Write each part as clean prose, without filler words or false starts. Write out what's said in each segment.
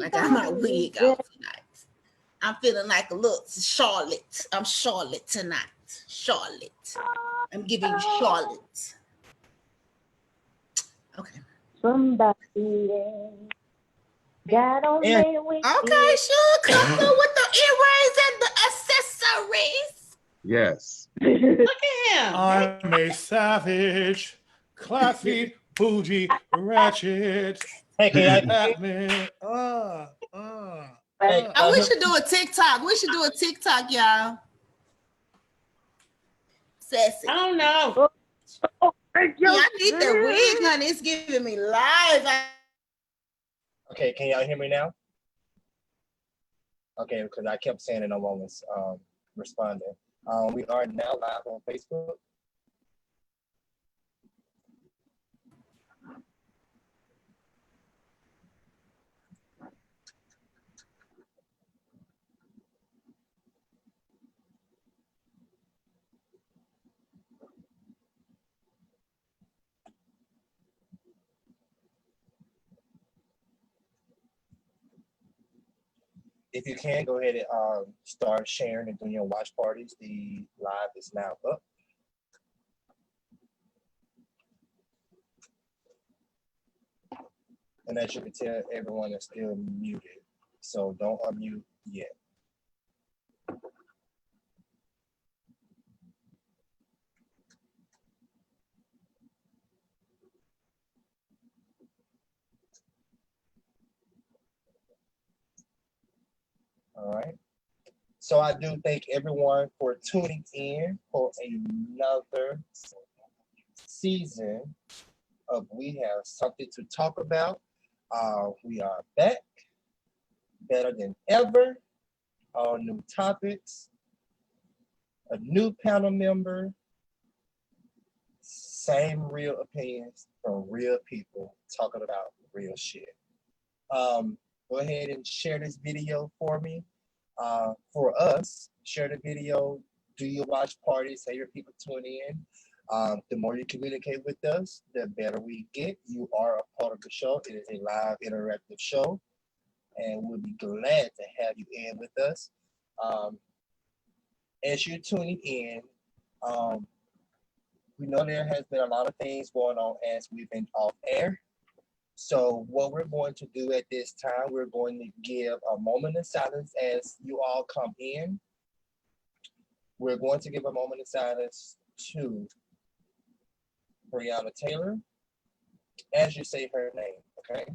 I got my wig off tonight. I'm feeling like a little Charlotte. I'm Charlotte tonight. Charlotte. I'm giving you Charlotte. Okay. Somebody got on me with Okay, sure. Come through with the earrings and the accessories. Yes. Look at him. I'm a savage, classy, bougie, ratchet. Hey, can Batman. We should do a TikTok. We should do a TikTok, y'all. Sassy. I don't know. Yeah, I need the wig, honey. It's giving me life. Okay, can y'all hear me now? Okay, because I kept saying it, no one was responding. We are now live on Facebook. If you can, go ahead and start sharing and doing your watch parties. The live is now up. And as you can tell, everyone is still muted. So don't unmute yet. All right. So I do thank everyone for tuning in for another season of We Have Something to Talk About. We are back, better than ever. All new topics, a new panel member, same real opinions from real people talking about real shit. Go ahead and share this video for me. For us, share the video, do your watch parties, have your people tune in. The more you communicate with us, the better we get. You are a part of the show. It is a live interactive show, and we'll be glad to have you in with us. As you're tuning in, we know there has been a lot of things going on as we've been off air. So what we're going to do at this time, we're going to give a moment of silence as you all come in. We're going to give a moment of silence to Breonna Taylor as you say her name, okay?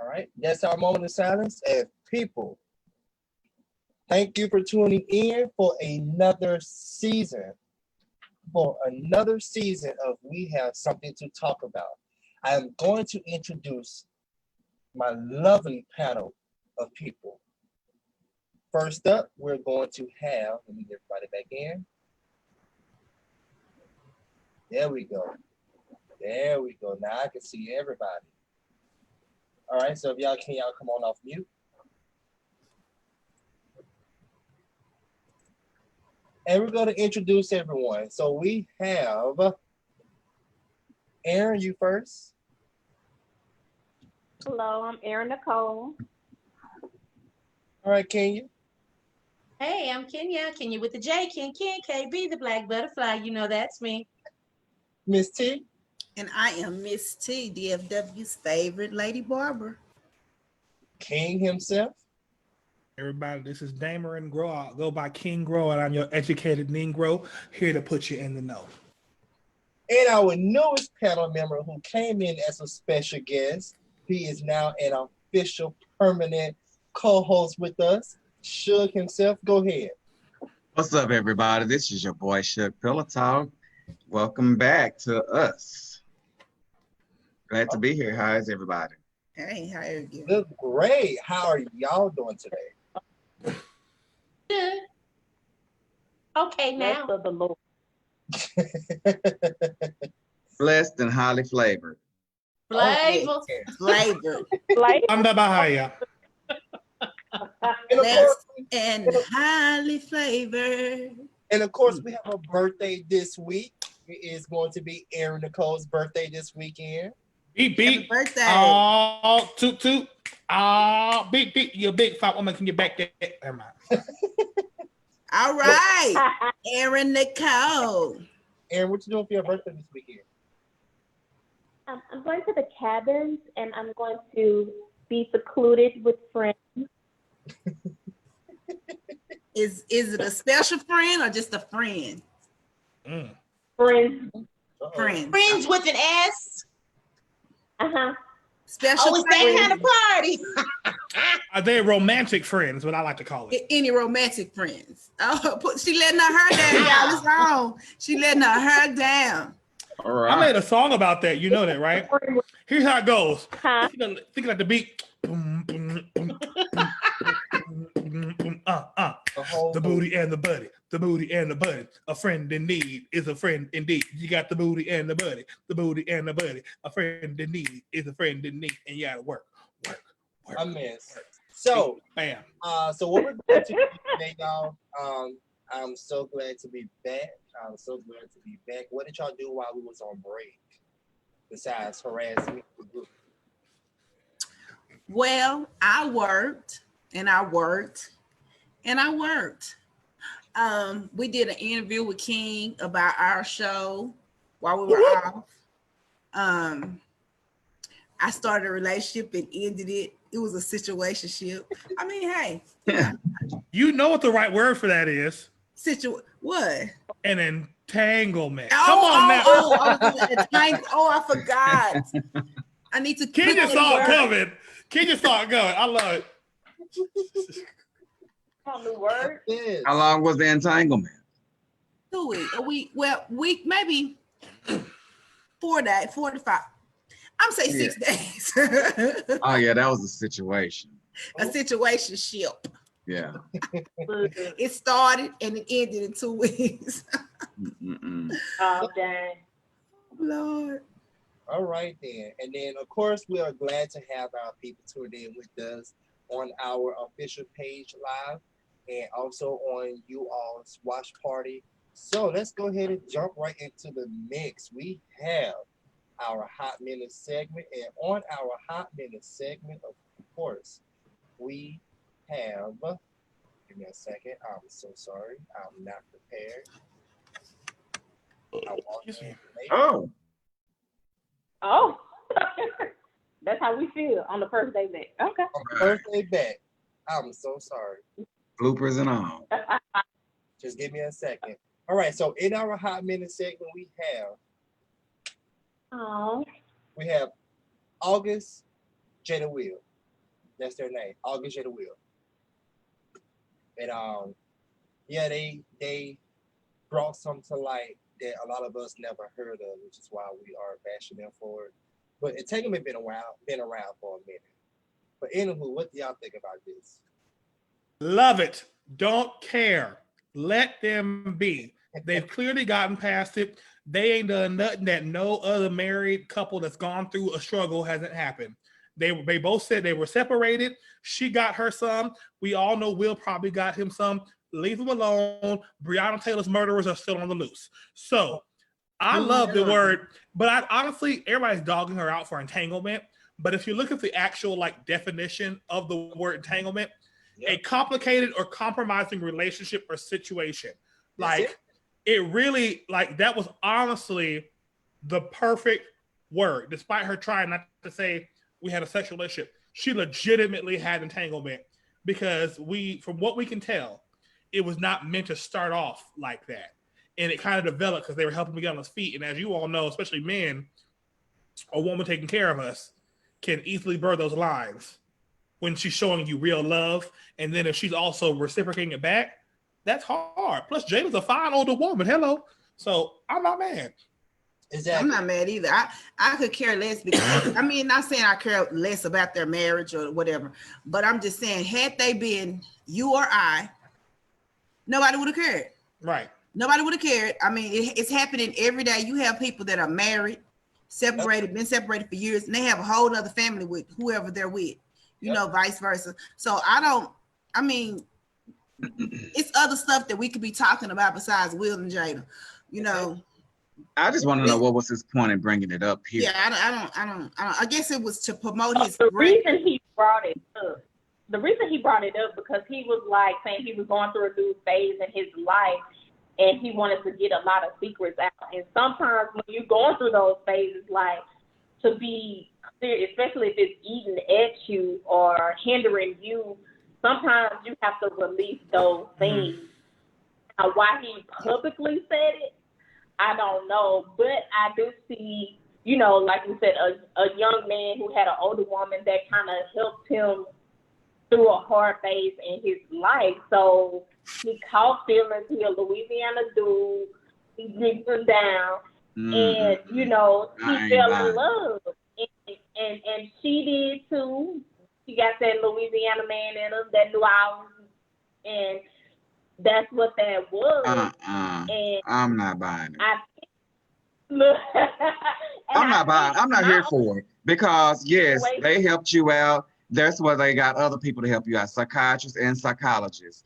All right, that's our moment of silence. And people, thank you for tuning in for another season. For another season of We Have Something to Talk About. I am going to introduce my lovely panel of people. First up, we're going to have, let me get everybody back in. There we go. There we go. Now I can see everybody. All right, so if y'all can, y'all come on off mute. And we're going to introduce everyone. So we have Aaron, you first. Hello, I'm Erin Nicole. All right, Kenya. Hey, I'm Kenya. Kenya with the J. Ken, KB, the Black Butterfly. You know that's me. Miss T. And I am Miss T, DFW's favorite lady barber. King himself. Everybody, this is Dameron Grow. I go by King Grow, and I'm your educated Negro, here to put you in the know. And our newest panel member who came in as a special guest, He is now an official permanent co-host with us. Suge himself, go ahead. What's up, everybody? This is your boy Shook Pillow Talk. Welcome back to us. Glad to be here. How is everybody? Hey, how are you? Good, great. How are y'all doing today? Good. Okay, Rest now. of the Lord. Blessed and highly flavored. Flavor. Flavor. Like, Anda Bahia. And of Blessed course, and highly flavored. we have a birthday this week. It is going to be Aaron Nicole's birthday this weekend. Beep, Happy beep. birthday. Oh, toot, toot. Oh, beep, beep. You big fat woman. Can you back that? Never mind. All right. Aaron Nicole. Aaron, what you doing for your birthday this weekend? I'm going to the cabins and I'm going to be secluded with friends. Is it a special friend or just a friend? Friends. Uh-oh. Friend. Friends with an S. Special Oh, it's that kind of party. Are they romantic friends? What I like to call it. Any romantic friends? Oh, she letting her hair down, y'all. It's wrong. She letting her hair down. All right. I made a song about that. You know that, right? Here's how it goes. Huh? Think like the beat. Boom, boom, boom, boom, boom, boom, the booty and the buddy. The booty and the buddy. A friend in need is a friend indeed. You got the booty and the buddy. The booty and the buddy. A friend in need is a friend in need. And you gotta work. I miss. So, bam. So what we're going to do today, y'all, I'm so glad to be back. What did y'all do while we was on break? Besides harass me? Well, I worked and I worked and I worked. We did an interview with King about our show while we were off. I started a relationship and ended it. It was a situationship. I mean, hey. You know what the right word for that is. What? An entanglement. Oh, Come on now. I forgot. I need to. Ken just saw it coming. Ken just saw it going. I love it. New word. How long was the entanglement? 2 weeks. A week. Well, week maybe 4 days, 4 to 5. I'm saying 6 days. Oh yeah, that was a situation. A situationship. Yeah. It started and it ended in 2 weeks. Oh, dang. Lord. All right then. And then of course we are glad to have our people tuned in with us on our official page live and also on you all's watch party. So let's go ahead and jump right into the mix. We have our Hot Minute segment, and on our Hot Minute segment, of course, we have, give me a second, I'm so sorry, I'm not prepared. Oh. That's how we feel on the first day back. Okay. On the first day back, I'm so sorry. Bloopers and all. Just give me a second. All right, so in our Hot Minute segment, we have August Jada Will. That's their name, August Jada Will. And yeah, they brought something to light that a lot of us never heard of, which is why we are bashing them for it. But entanglement been around for a minute. But anywho, what do y'all think about this? Love it. Don't care. Let them be. They've clearly gotten past it. They ain't done nothing that no other married couple that's gone through a struggle hasn't happened. They both said they were separated. She got her some. We all know Will probably got him some. Leave them alone. Breonna Taylor's murderers are still on the loose. So I love the word, but I honestly, everybody's dogging her out for entanglement. But if you look at the actual like definition of the word entanglement, a complicated or compromising relationship or situation. Like it really, like that was honestly the perfect word. Despite her trying not to say we had a sexual relationship, she legitimately had entanglement because from what we can tell, it was not meant to start off like that. And it kind of developed because they were helping me get on his feet. And as you all know, especially men, a woman taking care of us, can easily blur those lines when she's showing you real love, and then if she's also reciprocating it back, that's hard. Plus, Jada's a fine older woman. Hello. So I'm not mad. Exactly. I'm not mad either. I could care less because I mean, not saying I care less about their marriage or whatever, but I'm just saying, had they been you or I, nobody would have cared. Right. Nobody would have cared. I mean, it's happening every day. You have people that are married, separated, been separated for years, and they have a whole other family with whoever they're with, you know, vice versa. So I mean, it's other stuff that we could be talking about besides Will and Jada, you know. I just want to know what was his point in bringing it up here. Yeah, I don't. I guess it was to promote his. The reason he brought it up because he was like saying he was going through a new phase in his life, and he wanted to get a lot of secrets out. And sometimes when you're going through those phases, like, to be clear, especially if it's eating at you or hindering you, sometimes you have to release those things. Now, why he publicly said it, I don't know, but I do see, you know, like you said, a young man who had an older woman that kind of helped him through a hard phase in his life. So he caught feelings. He a Louisiana dude. He digs him down, and you know he fell in love, and she did too. She got that Louisiana man in her, that New Orleans, and that's what that was. And I'm not buying it. Look, I'm not buying. I'm not here for it because yes, they helped you out. That's why they got other people to help you out, psychiatrists and psychologists.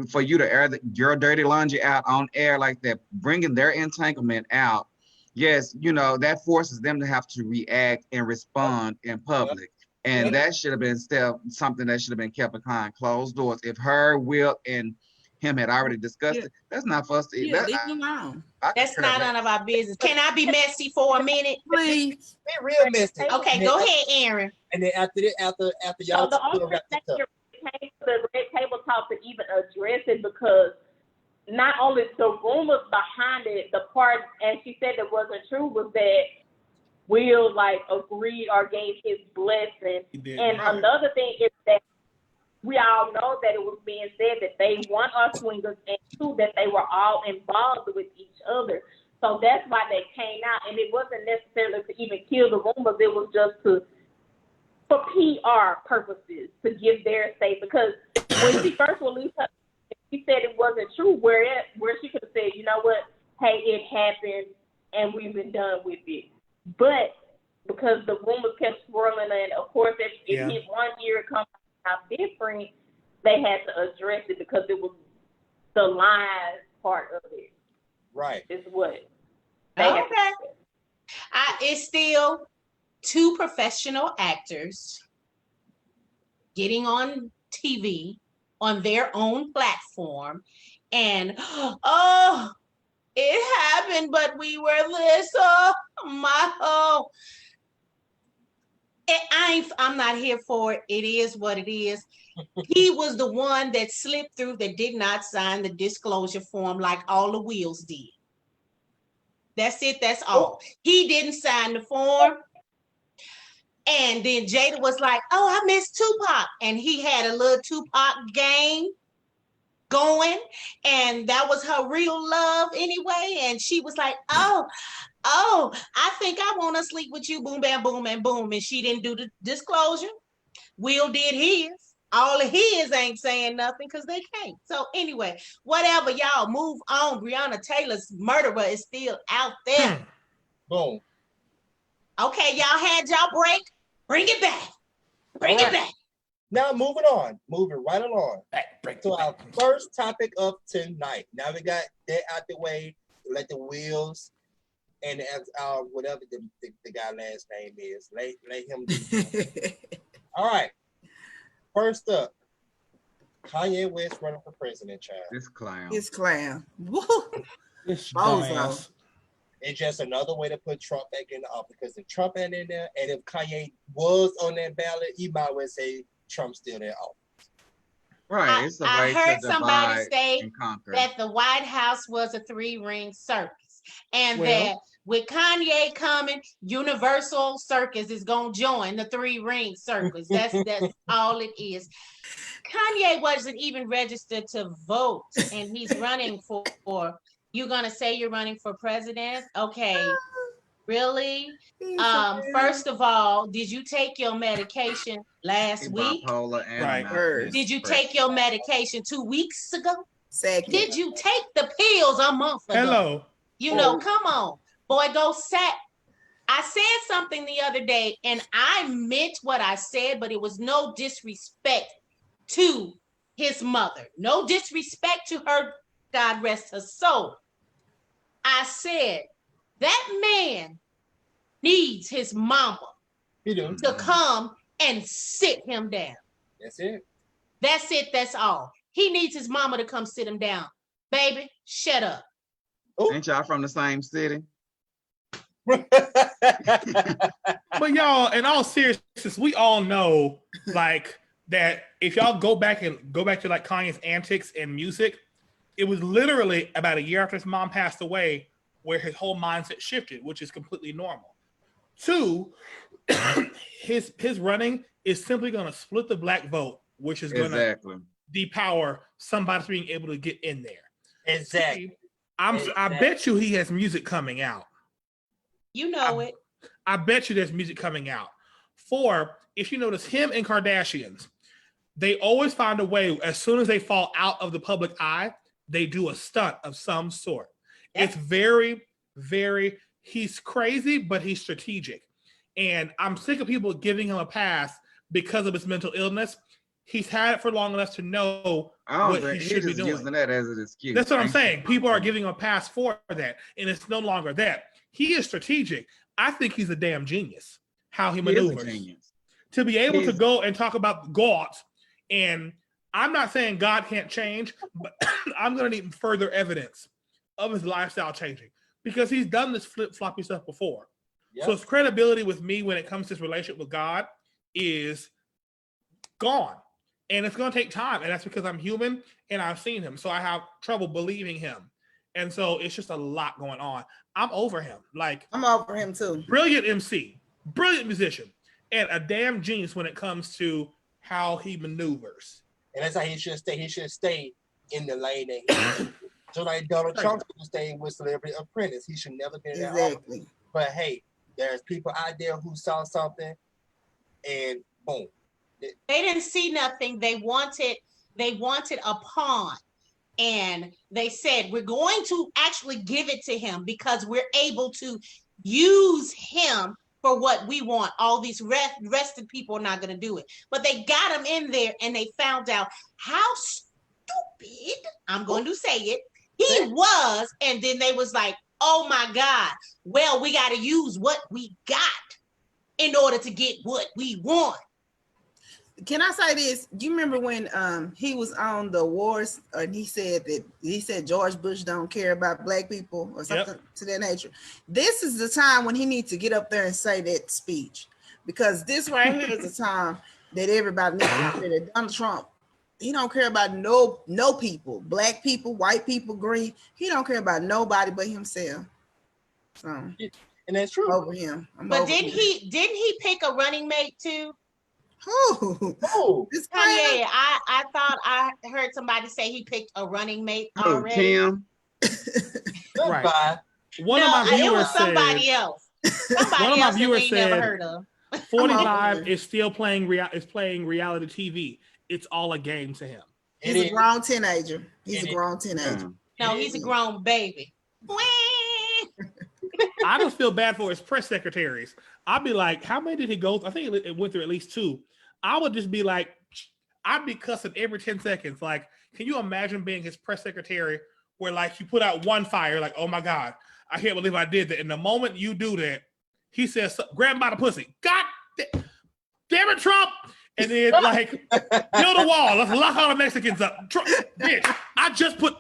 For you to air your dirty laundry out on air like that, bringing their entanglement out, yes, you know, that forces them to have to react and respond in public. And that should have been something that should have been kept behind closed doors. If her, Will, and him had already discussed it, that's not for us to eat. Leave him alone. That's not none of our business. Can I be messy for a minute? Please. Be real messy. Okay, go ahead, Aaron. And then after y'all, so the only reason that the red table talk to even address it, because not only the rumors behind it, the part, and she said that wasn't true, was that Will like agreed or gave his blessing. And another thing is that we all know that it was being said that they, one, are swingers, and two, that they were all involved with each other. So that's why they came out, and it wasn't necessarily to even kill the rumors. It was just for PR purposes, to give their say. Because when she first released her, she said it wasn't true. Where she could have said, you know what, hey, it happened, and we've been done with it. But because the rumors kept swirling, and of course, if it hit one ear, it comes out different, they had to address it because it was the lies part of it. Right. Is what. Okay. It's still two professional actors getting on TV on their own platform, and it happened, but we were this. I'm not here for it. It is what it is. He was the one that slipped through, that did not sign the disclosure form like all the Wills did. That's it. That's all. He didn't sign the form. And then Jada was like, oh, I miss Tupac. And he had a little Tupac game going. And that was her real love anyway. And she was like, oh, I think I want to sleep with you. Boom, bam, boom, and boom. And she didn't do the disclosure. Will did his. All of his ain't saying nothing because they can't. So anyway, whatever, y'all, move on. Breonna Taylor's murderer is still out there. Boom. Okay, y'all had y'all break. Bring it back. Bring it back. Now moving right along. So our first topic of tonight. Now we got that out the way. Let the Wills and whatever the guy last name is. Let him do it. All right. First up, Kanye West running for president, child. This clown. Woo. This Bozo. It's just another way to put Trump back in the office, because if Trump ain't in there, and if Kanye was on that ballot, you might well say Trump's still in office. Right. It's a way I heard to somebody divide say and conquer. that the White House was a 3-ring circus, and that with Kanye coming, Universal Circus is gonna join the 3 Ring Circus. That's all it is. Kanye wasn't even registered to vote, and he's running for. You're gonna say you're running for president? Okay, really? First of all, did you take your medication last week? Bipolar and Right. Did you take your medication 2 weeks ago? Second. Did you take the pills a month ago? Hello. You know, come on, boy, go set. I said something the other day, and I meant what I said, but it was no disrespect to his mother. No disrespect to her. God rest her soul. I said that man needs his mama to come and sit him down. That's it. That's it. That's all. He needs his mama to come sit him down. Baby, shut up. Ain't y'all from the same city? But y'all, in all seriousness, we all know like that if y'all go back to like Kanye's antics and music, it was literally about a year after his mom passed away where his whole mindset shifted, which is completely normal. 2, his running is simply going to split the black vote, which is going to depower somebody being able to get in there. Exactly. I bet you he has music coming out. You know it. I bet you there's music coming out. 4, if you notice him and Kardashians, they always find a way, as soon as they fall out of the public eye, they do a stunt of some sort. Yeah. It's very, very, he's crazy, but he's strategic. And I'm sick of people giving him a pass because of his mental illness. He's had it for long enough to know what he should be doing. Using that as an excuse. That's what I'm saying. People are giving him a pass for that, and it's no longer that. He is strategic. I think he's a damn genius, how he maneuvers. To be able to go and talk about God, and I'm not saying God can't change, but I'm going to need further evidence of his lifestyle changing because he's done this flip-floppy stuff before. Yep. So his credibility with me when it comes to his relationship with God is gone. And it's going to take time. And that's because I'm human and I've seen him. So I have trouble believing him. And so it's just a lot going on. I'm over him. Like, I'm over him too. Brilliant MC, brilliant musician, and a damn genius when it comes to how he maneuvers. And that's how he should stay. He should stay in the lane that he's so like Donald Trump should stay with Celebrity Apprentice. He should never be in that office. But hey, there's people out there who saw something and boom. They didn't see nothing. They wanted a pawn. And they said, we're going to actually give it to him because we're able to use him for what we want. All these rested people are not going to do it. But they got him in there and they found out how stupid, I'm going to say it, he was. And then they was like, oh my God, well, we got to use what we got in order to get what we want. Can I say this? Do you remember when he was on the wars and he said George Bush don't care about black people or something to that nature? This is the time when he needs to get up there and say that speech, because this right here is the time that everybody needs to hear that Donald Trump, he don't care about no people, black people, white people, green. He don't care about nobody but himself. So, and that's true. Over him. But didn't he pick a running mate too? Oh, Kanye, I thought I heard somebody say he picked a running mate already. Tim. Right. One of my viewers said somebody else. One of my viewers said never heard of. 45 is still playing reality TV. It's all a game to him. He's a grown teenager. He's a grown teenager. No, he's a grown baby. I just feel bad for his press secretaries. I'd be like, how many did he go? I think it went through at least 2. I would just be like, I'd be cussing every 10 seconds. Like, can you imagine being his press secretary where like you put out one fire, like, oh my God, I can't believe I did that. And the moment you do that, he says, grab him by the pussy. God damn it, Trump. And then like, build a wall. Let's lock all the Mexicans up. Trump, bitch, I just put,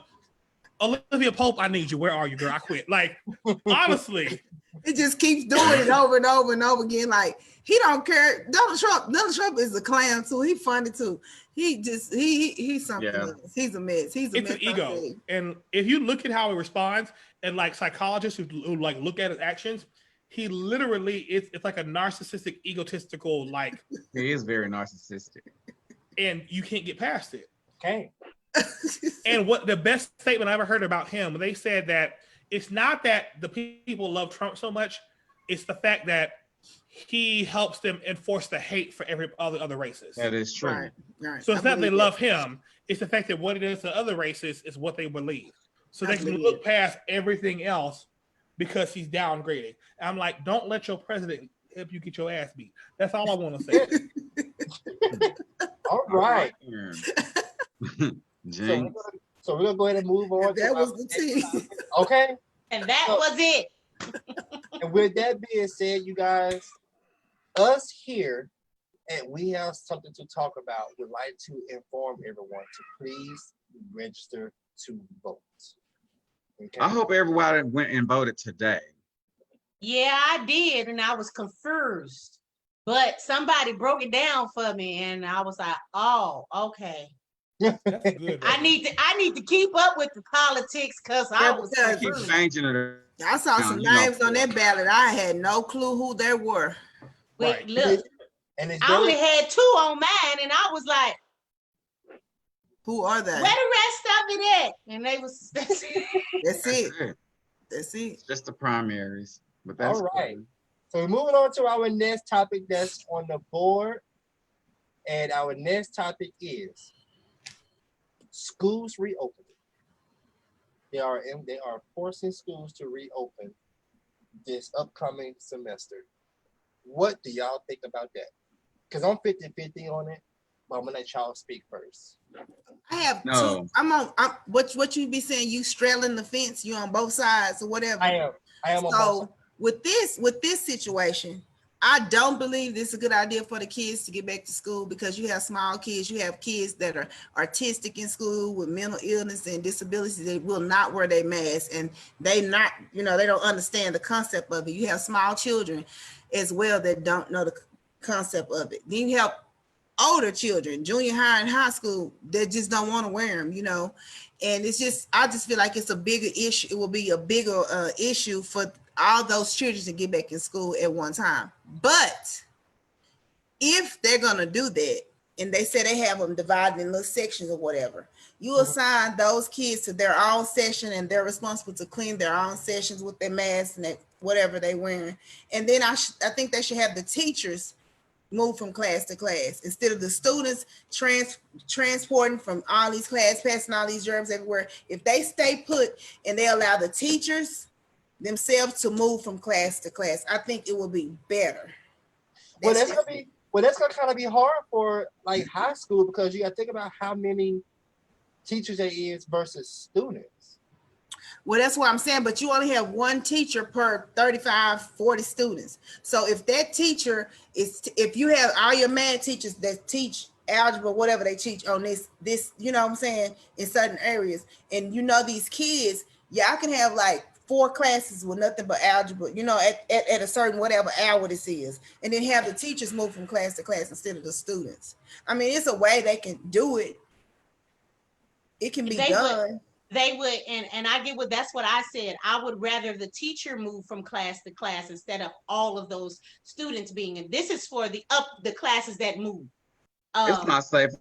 Olivia Pope, I need you. Where are you, girl? I quit. Like, honestly. It just keeps doing it over and over and over again. Like, he don't care. Donald Trump is a clown too. He funny too. He's something else. He's a mess. He's a mess. It's an ego. And if you look at how he responds, and like psychologists who like look at his actions, he literally it's like a narcissistic, egotistical, like he is very narcissistic. And you can't get past it. Okay. And what the best statement I ever heard about him, they said that it's not that the people love Trump so much, it's the fact that he helps them enforce the hate for every other races. That is true. Right. So it's not they love him, it's the fact that what it is to other races is what they believe. So they can look past everything else because he's downgrading. And I'm like, don't let your president help you get your ass beat. That's all I want to say. All right. So we're gonna go ahead and move on. That was the tea. Okay. And that was it. And with that being said, you guys, us here, and we have something to talk about. We'd like to inform everyone to please register to vote. Okay. I hope everybody went and voted today. Yeah, I did, and I was confused. But somebody broke it down for me, and I was like, "Oh, okay." That's good. I need to keep up with the politics because I was Keep changing it. I saw some names on that ballot. I had no clue who they were. Wait, look, and I only had 2 on mine, and I was like, "Who are they? Where the rest of it at?" And they was That's it. That's it. It's just the primaries. But that's all right. Cool. So we're moving on to our next topic that's on the board. And our next topic is schools reopening. They are forcing schools to reopen this upcoming semester. What do y'all think about that? Because I'm 50-50 on it, but I'm gonna let y'all speak first. I have two. I'm what you be saying, you straddling the fence, you on both sides or whatever. I am on both sides. With this situation, I don't believe this is a good idea for the kids to get back to school because you have small kids, you have kids that are artistic in school with mental illness and disabilities. They will not wear their masks and they don't understand the concept of it. You have small children as well that don't know the concept of it. Then you have older children, junior high and high school, that just don't want to wear them, and I just feel like it's a bigger issue. It will be a bigger issue for all those children to get back in school at one time. But if they're going to do that, and they say they have them divided in little sections or whatever, you assign those kids to their own section and they're responsible to clean their own sessions with their masks and whatever they're wearing. And then I think they should have the teachers move from class to class instead of the students transporting from all these class, passing all these germs everywhere. If they stay put and they allow the teachers themselves to move from class to class, I think it will be better. That's gonna kind of be hard for like high school because you got to think about how many teachers there is versus students. Well, that's what I'm saying, but you only have one teacher per 35, 40 students. So if that teacher if you have all your math teachers that teach algebra, whatever they teach on this, you know what I'm saying, in certain areas, and these kids, I can have like 4 classes with nothing but algebra, at a certain whatever hour this is, and then have the teachers move from class to class instead of the students. I mean, it's a way they can do it. It can be done. They would, and I get that's what I said. I would rather the teacher move from class to class instead of all of those students being in. This is for the classes that move. It's not safe for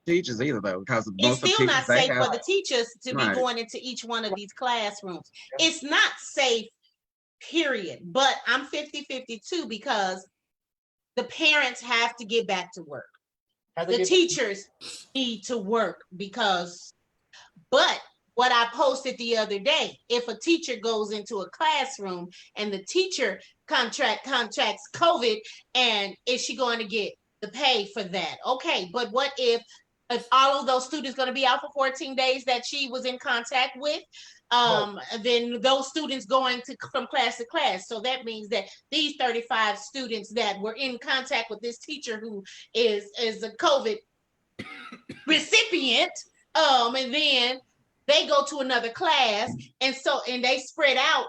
teachers either, though, because it's still not safe for the teachers to be going into each one of these classrooms. It's not safe, period. But I'm 50-50 too, because the parents have to get back to work. The teachers need to work but what I posted the other day, if a teacher goes into a classroom and the teacher contracts COVID, and is she going to get the pay for that? Okay, but what if all of those students going to be out for 14 days that she was in contact with? Then those students going from class to class. So that means that these 35 students that were in contact with this teacher who is a COVID recipient, and then they go to another class, and they spread out,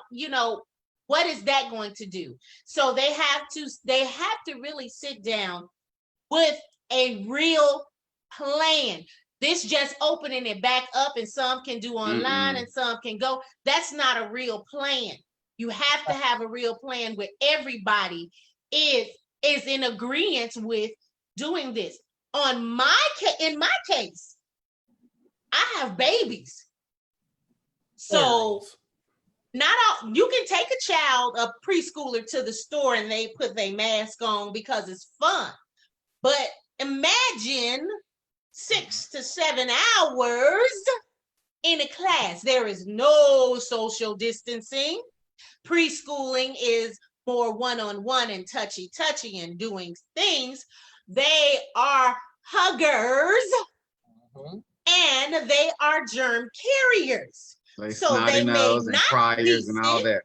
what is that going to do? So they have to really sit down with a real plan. This just opening it back up, and some can do online and some can go. That's not a real plan. You have to have a real plan where everybody is in agreement with doing this. In my case, I have babies. So not all, you can take a child, a preschooler, to the store and they put their mask on because it's fun. But imagine 6 to 7 hours in a class. There is no social distancing. Preschooling is more one-on-one and touchy and doing things. They are huggers and they are germ carriers. So they may not and criers and all that.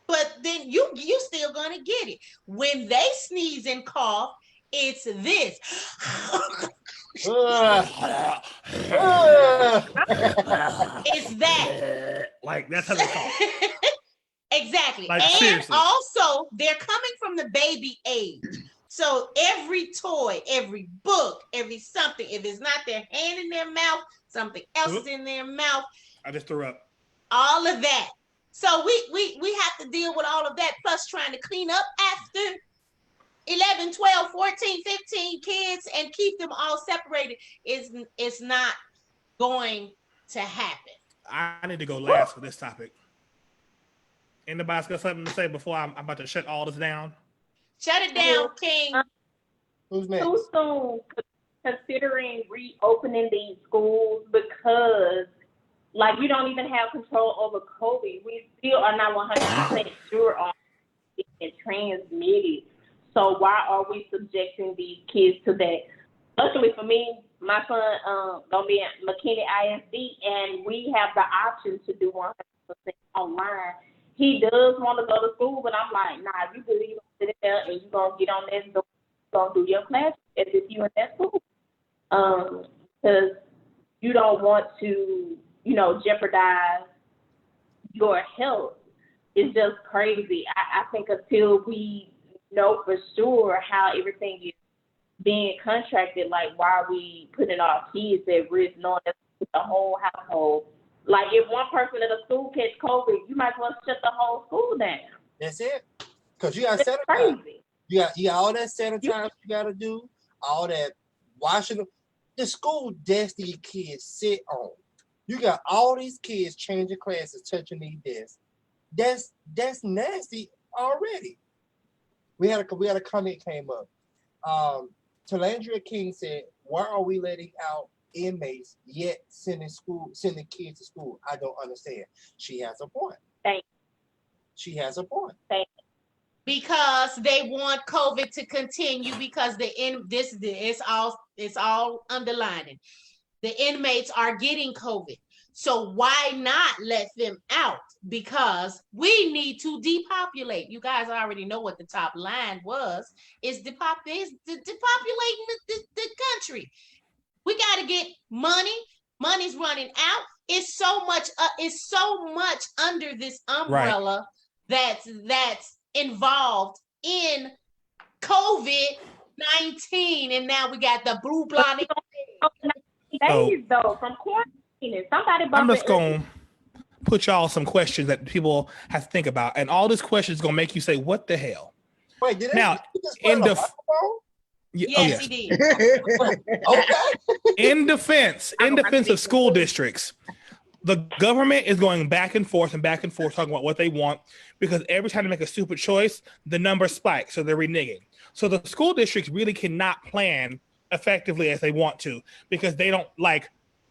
But then you still gonna get it. When they sneeze and cough, it's this. It's that. Like that's how they cough. Exactly. Like, and seriously. Also, they're coming from the baby age. So every toy, every book, every something, if it's not their hand in their mouth, something else is in their mouth. I just threw up. All of that. So we have to deal with all of that, plus trying to clean up after 11, 12, 14, 15 kids and keep them all separated is not going to happen. I need to go last for this topic. Anybody's got something to say before I'm about to shut all this down? Shut it down, King. Who's next? Too soon considering reopening these schools because, like, you don't even have control over COVID. We still are not 100% sure on it transmitted. So why are we subjecting these kids to that? Luckily for me, my son gonna be at McKinney ISD, and we have the option to do 100% online. He does want to go to school, but I'm like, nah, you believe you sit there and you're gonna get on that door, you're gonna do your class as if you in that school. Because you don't want to, jeopardize your health. It's just crazy. I think until we know for sure how everything is being contracted, like why are we putting our kids at risk knowing that the whole household? Like if one person at a school catch COVID, you might as well shut the whole school down. That's it. Because you got to sanitize. Crazy. You got all that sanitize you got to do, all that washing. The school desk these kids sit on. You got all these kids changing classes, touching these desks. That's nasty already. We had a comment came up. Talandria King said, "Why are we letting out inmates yet sending kids to school? I don't understand." She has a point. She has a point. Because they want COVID to continue because it's all underlining. The inmates are getting COVID. So why not let them out? Because we need to depopulate. You guys already know what the top line was. It's depopulating the country. We got to get money. Money's running out. It's so much under this umbrella that's involved in COVID-19, and now we got the blue blonde. Days though from quarantine. Somebody. I'm just gonna put y'all some questions that people have to think about, and all this question is gonna make you say, "What the hell?" Wait, did now Yes, he did. Okay. In defense of school districts, the government is going back and forth talking about what they want, because every time they make a stupid choice, the numbers spike, so they're reneging. So the school districts really cannot plan effectively as they want to, because they don't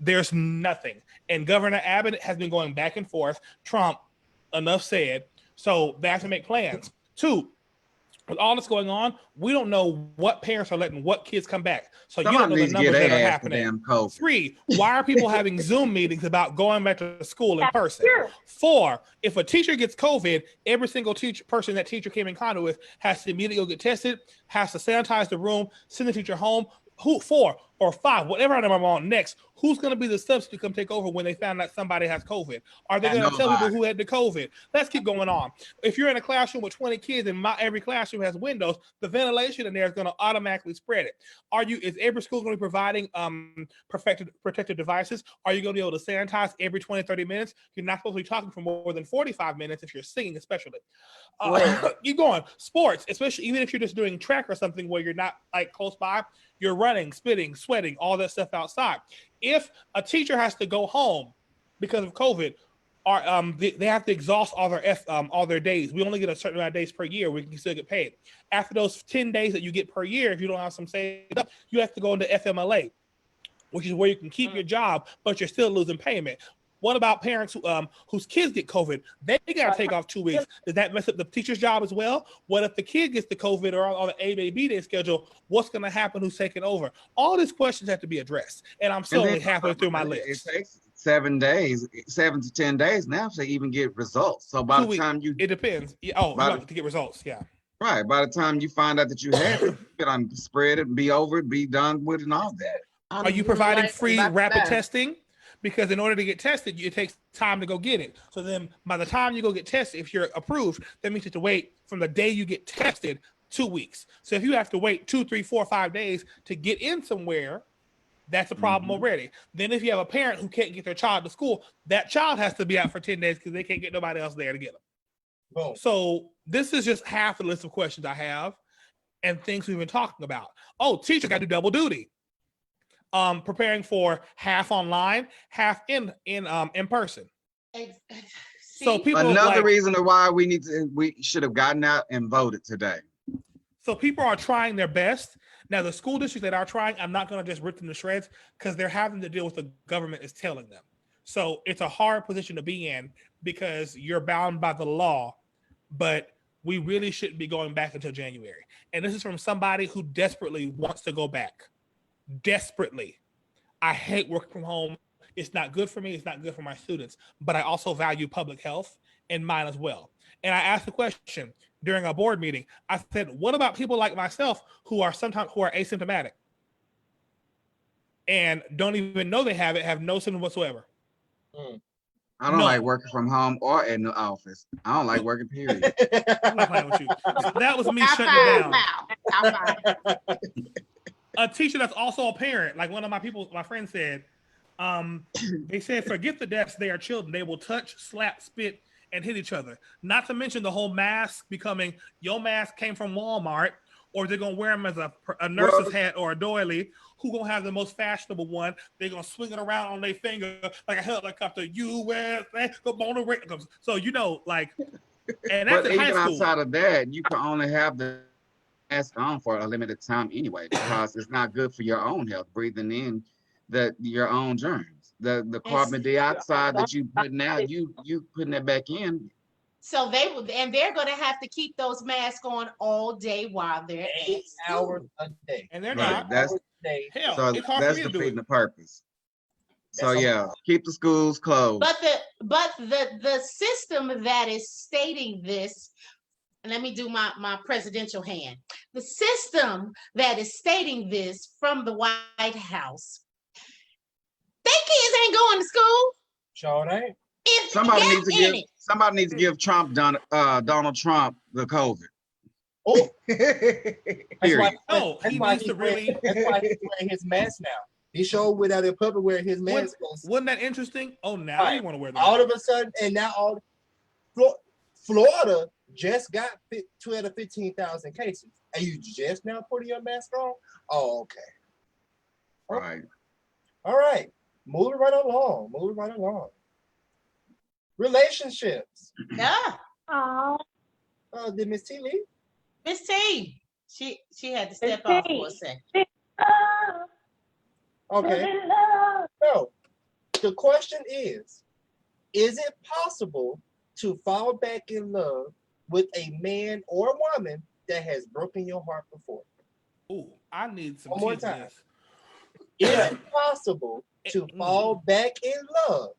there's nothing. And Governor Abbott has been going back and forth. Trump, enough said. So they have to make plans. 2, with all this going on, we don't know what parents are letting what kids come back. So you don't know the numbers that are happening. 3, why are people having Zoom meetings about going back to school in person? 4, if a teacher gets COVID, every single person that teacher came in contact with has to immediately go get tested, has to sanitize the room, send the teacher home. 4, or 5, whatever number I'm on next, who's going to be the substitute to come take over when they found out somebody has COVID? Are they going to tell people who had the COVID? Let's keep going on. If you're in a classroom with 20 kids and every classroom has windows, the ventilation in there is going to automatically spread it. Is every school going to be providing protective devices? Are you going to be able to sanitize every 20, 30 minutes? You're not supposed to be talking for more than 45 minutes if you're singing, especially. Keep going. Sports, especially even if you're just doing track or something where you're not like close by, you're running, spitting, sweating, all that stuff outside. If a teacher has to go home because of COVID, or they have to exhaust all their days. We only get a certain amount of days per year. We can still get paid. After those 10 days that you get per year, if you don't have some saved up, you have to go into FMLA, which is where you can keep your job, but you're still losing payment. What about parents whose kids get COVID? They got to take off 2 weeks. Does that mess up the teacher's job as well? What if the kid gets the COVID or on the A, B day schedule? What's going to happen? Who's taking over? All these questions have to be addressed. And I'm still only halfway through my list. It takes 7 to 10 days now to even get results. So by the time it depends. To get results, yeah. Right. By the time you find out that you have it, you can spread it, be over it, be done with it, and all that. Are you providing free rapid testing? Because in order to get tested, it takes time to go get it. So then by the time you go get tested, if you're approved, that means you have to wait from the day you get tested 2 weeks. So if you have to wait 2, 3, 4, 5 days to get in somewhere, that's a problem already. Then if you have a parent who can't get their child to school, that child has to be out for 10 days because they can't get nobody else there to get them. Boom. So this is just half the list of questions I have and things we've been talking about. Teacher got to do double duty. Preparing for half online, half in person. So people another reason why we should have gotten out and voted today. So people are trying their best. Now the school districts that are trying, I'm not going to just rip them to shreds because they're having to deal with the government is telling them. So it's a hard position to be in because you're bound by the law, but we really shouldn't be going back until January. And this is from somebody who desperately wants to go back. Desperately. I hate working from home. It's not good for me. It's not good for my students, but I also value public health and mine as well. And I asked the question during a board meeting. I said, what about people like myself who are asymptomatic and don't even know they have it, have no symptoms whatsoever? I don't like working from home or in the office. I don't like working, period. I'm not playing with you. That was me shutting it down. A teacher that's also a parent, like one of my friends said, they said, forget the deaths, they are children. They will touch, slap, spit, and hit each other. Not to mention the whole mask becoming, your mask came from Walmart, or they're going to wear them as a nurse's hat or a doily. Who going to have the most fashionable one? They're going to swing it around on their finger like a helicopter, USA, come on the radio. So, and that's in high school. Outside of that, you can only have the mask on for a limited time anyway, because it's not good for your own health, breathing in your own germs. The carbon dioxide that you putting out, you putting that back in. So they're going to have to keep those masks on all day while they're 8 hours a day. And they're Right. not. That's Hell, so it's hard that's for me to do defeating it. the purpose. So yeah, keep the schools closed. But the system that is stating this, let me do my presidential hand. The system that is stating this from the White House, they kids ain't going to school. Sure ain't. Somebody needs to give Donald Trump the COVID. Oh, Period. That's why he's wearing his mask now. He showed without in public wearing his mask. Wasn't that interesting? Now you want to wear the mask. All of a sudden, and now Florida just got 12 to 15,000 cases, and you just now putting your mask on? Oh, okay. Right. All right. Moving right along. Relationships. Yeah. Did Miss T leave? Miss T. She had to step off for a second. Okay. So the question is it possible to fall back in love with a man or woman that has broken your heart before? Oh, I need some one more time. this. Is it possible to fall back in love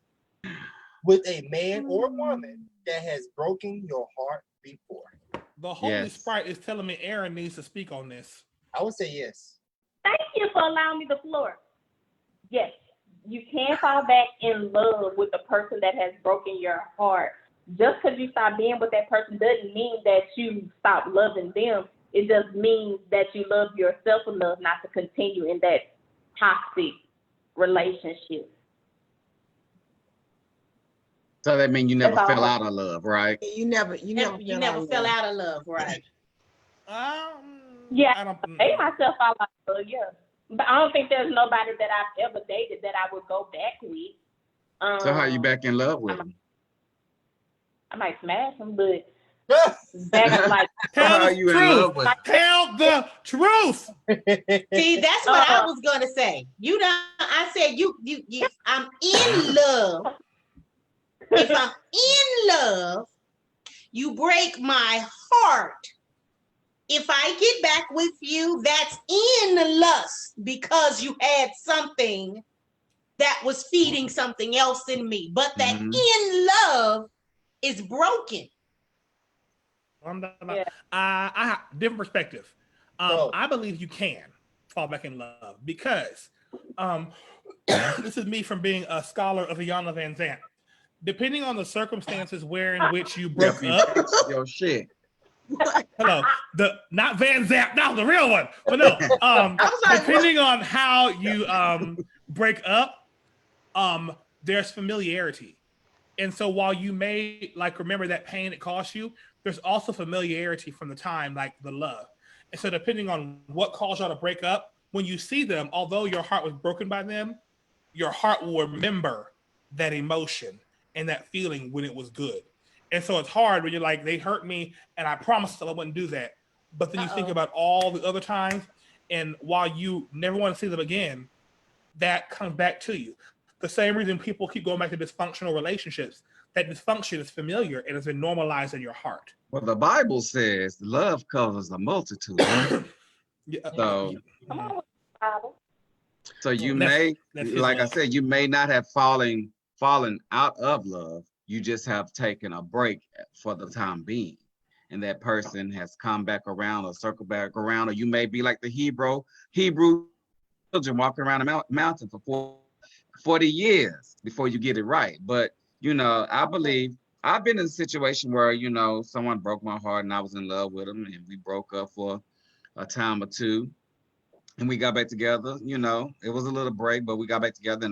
with a man or woman that has broken your heart before? The Holy Sprite is telling me Aaron needs to speak on this. I would say yes. Thank you for allowing me the floor. Yes, you can fall back in love with the person that has broken your heart. Just because you stop being with that person doesn't mean that you stop loving them. It just means that you love yourself enough not to continue in that toxic relationship. So that means you never fell out of love, right? You never fell out of love, right? Yeah, I made myself fall out of love, yeah. But I don't think there's nobody that I've ever dated that I would go back with. So how you back in love with them? I might smash them, but back like Tell the you in truth. love with? Tell the truth. See, that's what I was gonna say. You know, I said you I'm in love. If I'm in love, you break my heart. If I get back with you, that's in lust because you had something that was feeding something else in me. But that in love is broken. I have different perspective. I believe you can fall back in love because this is me from being a scholar of Iyanla Vanzant. Depending on the circumstances where in which you broke up. Yo, shit. Hello, not Van Zant, no, the real one. But no, depending on how you break up, there's familiarity. And so while you may remember that pain it cost you, there's also familiarity from the time, like the love. And so depending on what caused y'all to break up, when you see them, although your heart was broken by them, your heart will remember that emotion and that feeling when it was good. And so it's hard when you're like, they hurt me and I promised them I wouldn't do that. But then you think about all the other times, and while you never want to see them again, that comes back to you. The same reason people keep going back to dysfunctional relationships, that dysfunction is familiar and it's been normalized in your heart. Well, the Bible says love covers a multitude. So you may, like I said, you may not have fallen out of love. You just have taken a break for the time being. And that person has come back around or circled back around, or you may be like the Hebrew children walking around a mountain for 40 years before you get it right. But, I believe I've been in a situation where, someone broke my heart and I was in love with them and we broke up for a time or two and we got back together. It was a little break, but we got back together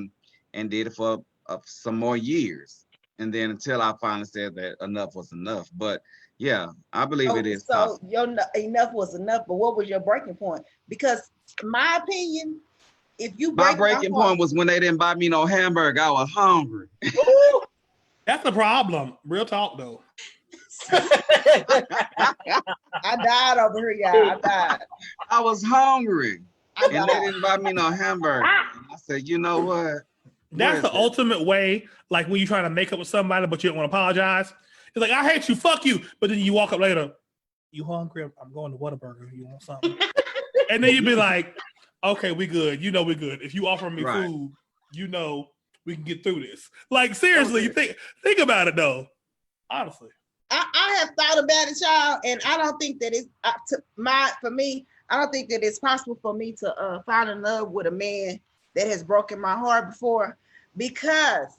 and did it for some more years. And then until I finally said that enough was enough. But yeah, I believe it is possible. Your enough was enough, but what was your breaking point? Because my opinion, if you my breaking point was when they didn't buy me no hamburger. I was hungry. That's the problem. Real talk though. I died over here, y'all. I died. I was hungry. And they didn't buy me no hamburger. And I said, you know what? That's the ultimate way, like when you're trying to make up with somebody, but you don't want to apologize. It's like, I hate you, fuck you. But then you walk up later, you hungry? I'm going to Whataburger. You want something? And then you'd be like, okay, we good. We good. If you offer me food, we can get through this. Like, seriously, you think about it, though. Honestly. I have thought about it, y'all, and I don't think that it's, for me, I don't think that it's possible for me to fall in love with a man that has broken my heart before, because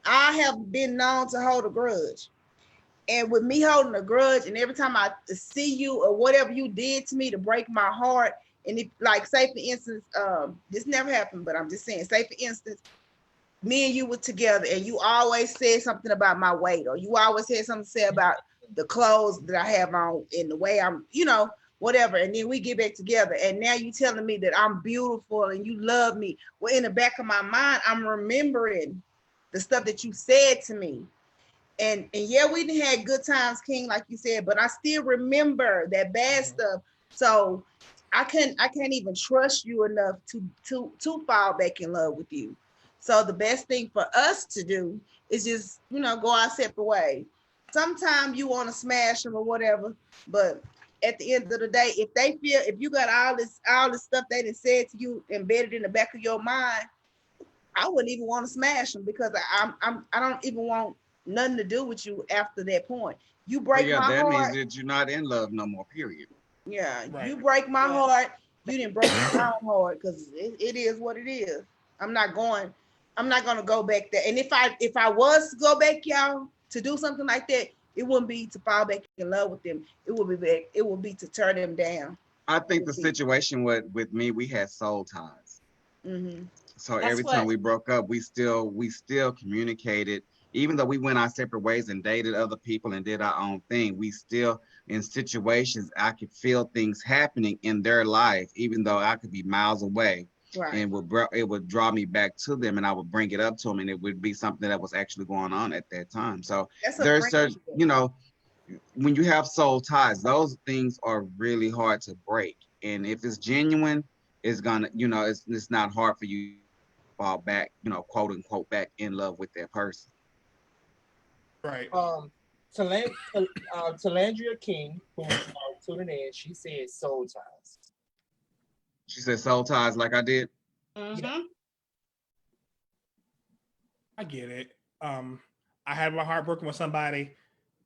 I have been known to hold a grudge. And with me holding a grudge, and every time I see you or whatever you did to me to break my heart, and if, like, say for instance, this never happened, but I'm just saying, say for instance, me and you were together and you always said something about my weight, or you always had something to say about the clothes that I have on and the way I'm, whatever. And then we get back together and now you telling me that I'm beautiful and you love me. Well, in the back of my mind, I'm remembering the stuff that you said to me. And yeah, we didn't have good times, King, like you said, but I still remember that bad stuff. So I can't even trust you enough to fall back in love with you. So the best thing for us to do is just, go our separate ways. Sometimes you want to smash them or whatever, but at the end of the day, if you got all this stuff they done said to you embedded in the back of your mind, I wouldn't even want to smash them, because I don't even want nothing to do with you after that point. You break my heart. That means that you're not in love no more, period. Yeah, right. You break my heart, You didn't break it down hard because it is what it is. I'm not gonna go back there. And if I was to go back, y'all, to do something like that, it wouldn't be to fall back in love with them. It would be to tear them down. I think the situation with me, we had soul ties. Mm-hmm. So every time we broke up, we still communicated. Even though we went our separate ways and dated other people and did our own thing, we still, in situations, I could feel things happening in their life, even though I could be miles away. Right. And it would draw me back to them, and I would bring it up to them, and it would be something that was actually going on at that time. So there's certain, when you have soul ties, those things are really hard to break. And if it's genuine, it's gonna, it's not hard for you to fall back, quote unquote, back in love with that person. Right. Talandria King, who's tuning in, she said soul ties. She said soul ties like I did. Mm-hmm. I get it. I had my heart broken with somebody,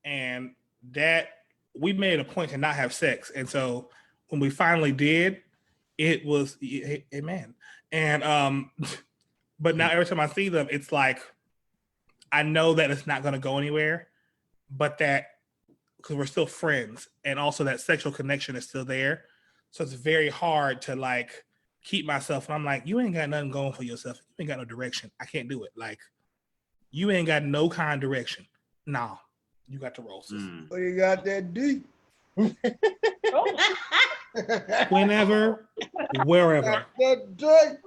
and that we made a point to not have sex. And so when we finally did, it was amen. And but now every time I see them, it's like I know that it's not going to go anywhere, but that because we're still friends, and also that sexual connection is still there. So it's very hard to like keep myself. And I'm like, you ain't got nothing going for yourself. You ain't got no direction. I can't do it. Like, you ain't got no kind of direction. Nah, you got the roll. Well, you got that D. Whenever, wherever.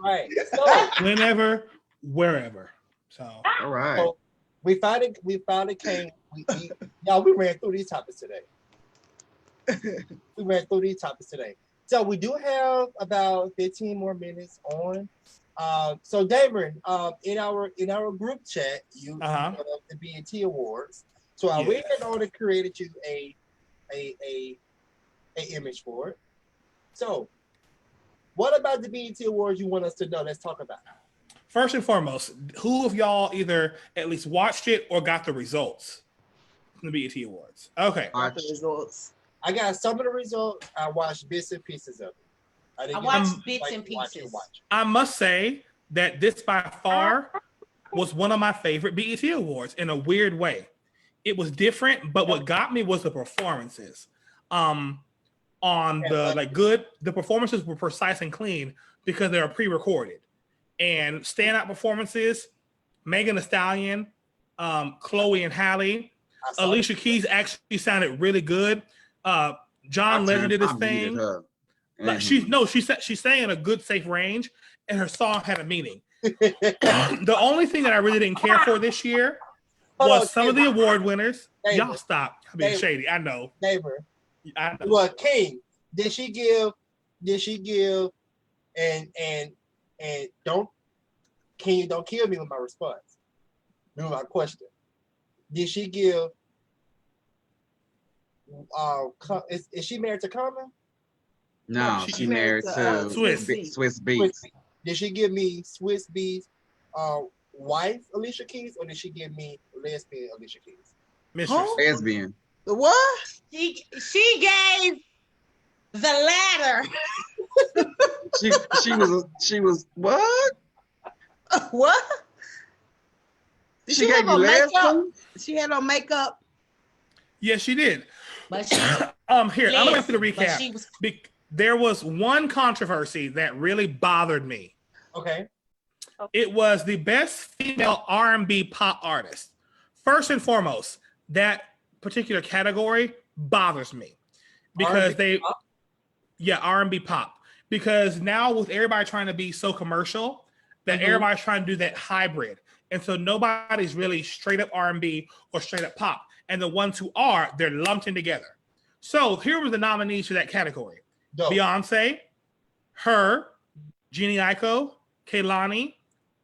Right. Whenever, wherever. So all right. So we finally came. Y'all, we ran through these topics today. So we do have about 15 more minutes on. So Damon, in our group chat, you brought up the BET Awards. So I went and already created you a image for it. So what about the BET Awards you want us to know? Let's talk about it. First and foremost, who of y'all either at least watched it or got the results from the BET Awards? Okay. Got the results. I got some of the results. I watched bits and pieces of it. I watched bits and pieces. I must say that this by far was one of my favorite BET Awards in a weird way. It was different, but what got me was the performances. The performances were precise and clean because they were pre-recorded. And standout performances, Megan Thee Stallion, Chloe and Halle, Alicia Keys actually sounded really good. John Legend did his thing. Like she sang in a good, safe range, and her song had a meaning. The only thing that I really didn't care for this year was some of the award winners. Y'all stop being shady. I know. Neighbor. Well, King, did she give and don't kill me with my response. Remember my question. Did she give is she married to Common? No, she married to Swiss Beats. Did she give me Swiss Beats wife Alicia Keys, or did she give me lesbian Alicia Keys? Mistress. Lesbian. The what? She gave the latter. she was what? What? She gave you lesbian? She had on makeup. Yes, she did. But she here, I'm going through the recap. There was one controversy that really bothered me. Okay. It was the best female R&B pop artist. First and foremost, that particular category bothers me because R&B pop. Because now with everybody trying to be so commercial, that everybody's trying to do that hybrid. And so nobody's really straight up R&B or straight up pop. And the ones who are, they're lumped in together. So here were the nominees for that category. Dope. Beyonce, Her, Jeannie Aiko, Kehlani,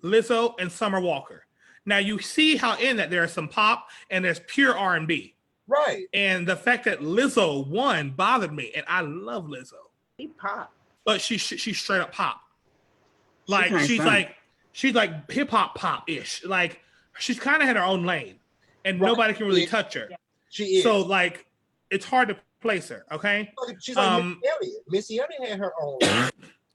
Lizzo, and Summer Walker. Now you see how in that there's some pop and there's pure R&B. Right. And the fact that Lizzo won bothered me. And I love Lizzo. She pop. But she's straight up pop. Like she's like hip hop pop-ish. Like she's kind of had her own lane. And nobody can really touch her. She is. So like it's hard to replace her. Okay. She's like Missy Elliott. Missy Elliott had her own.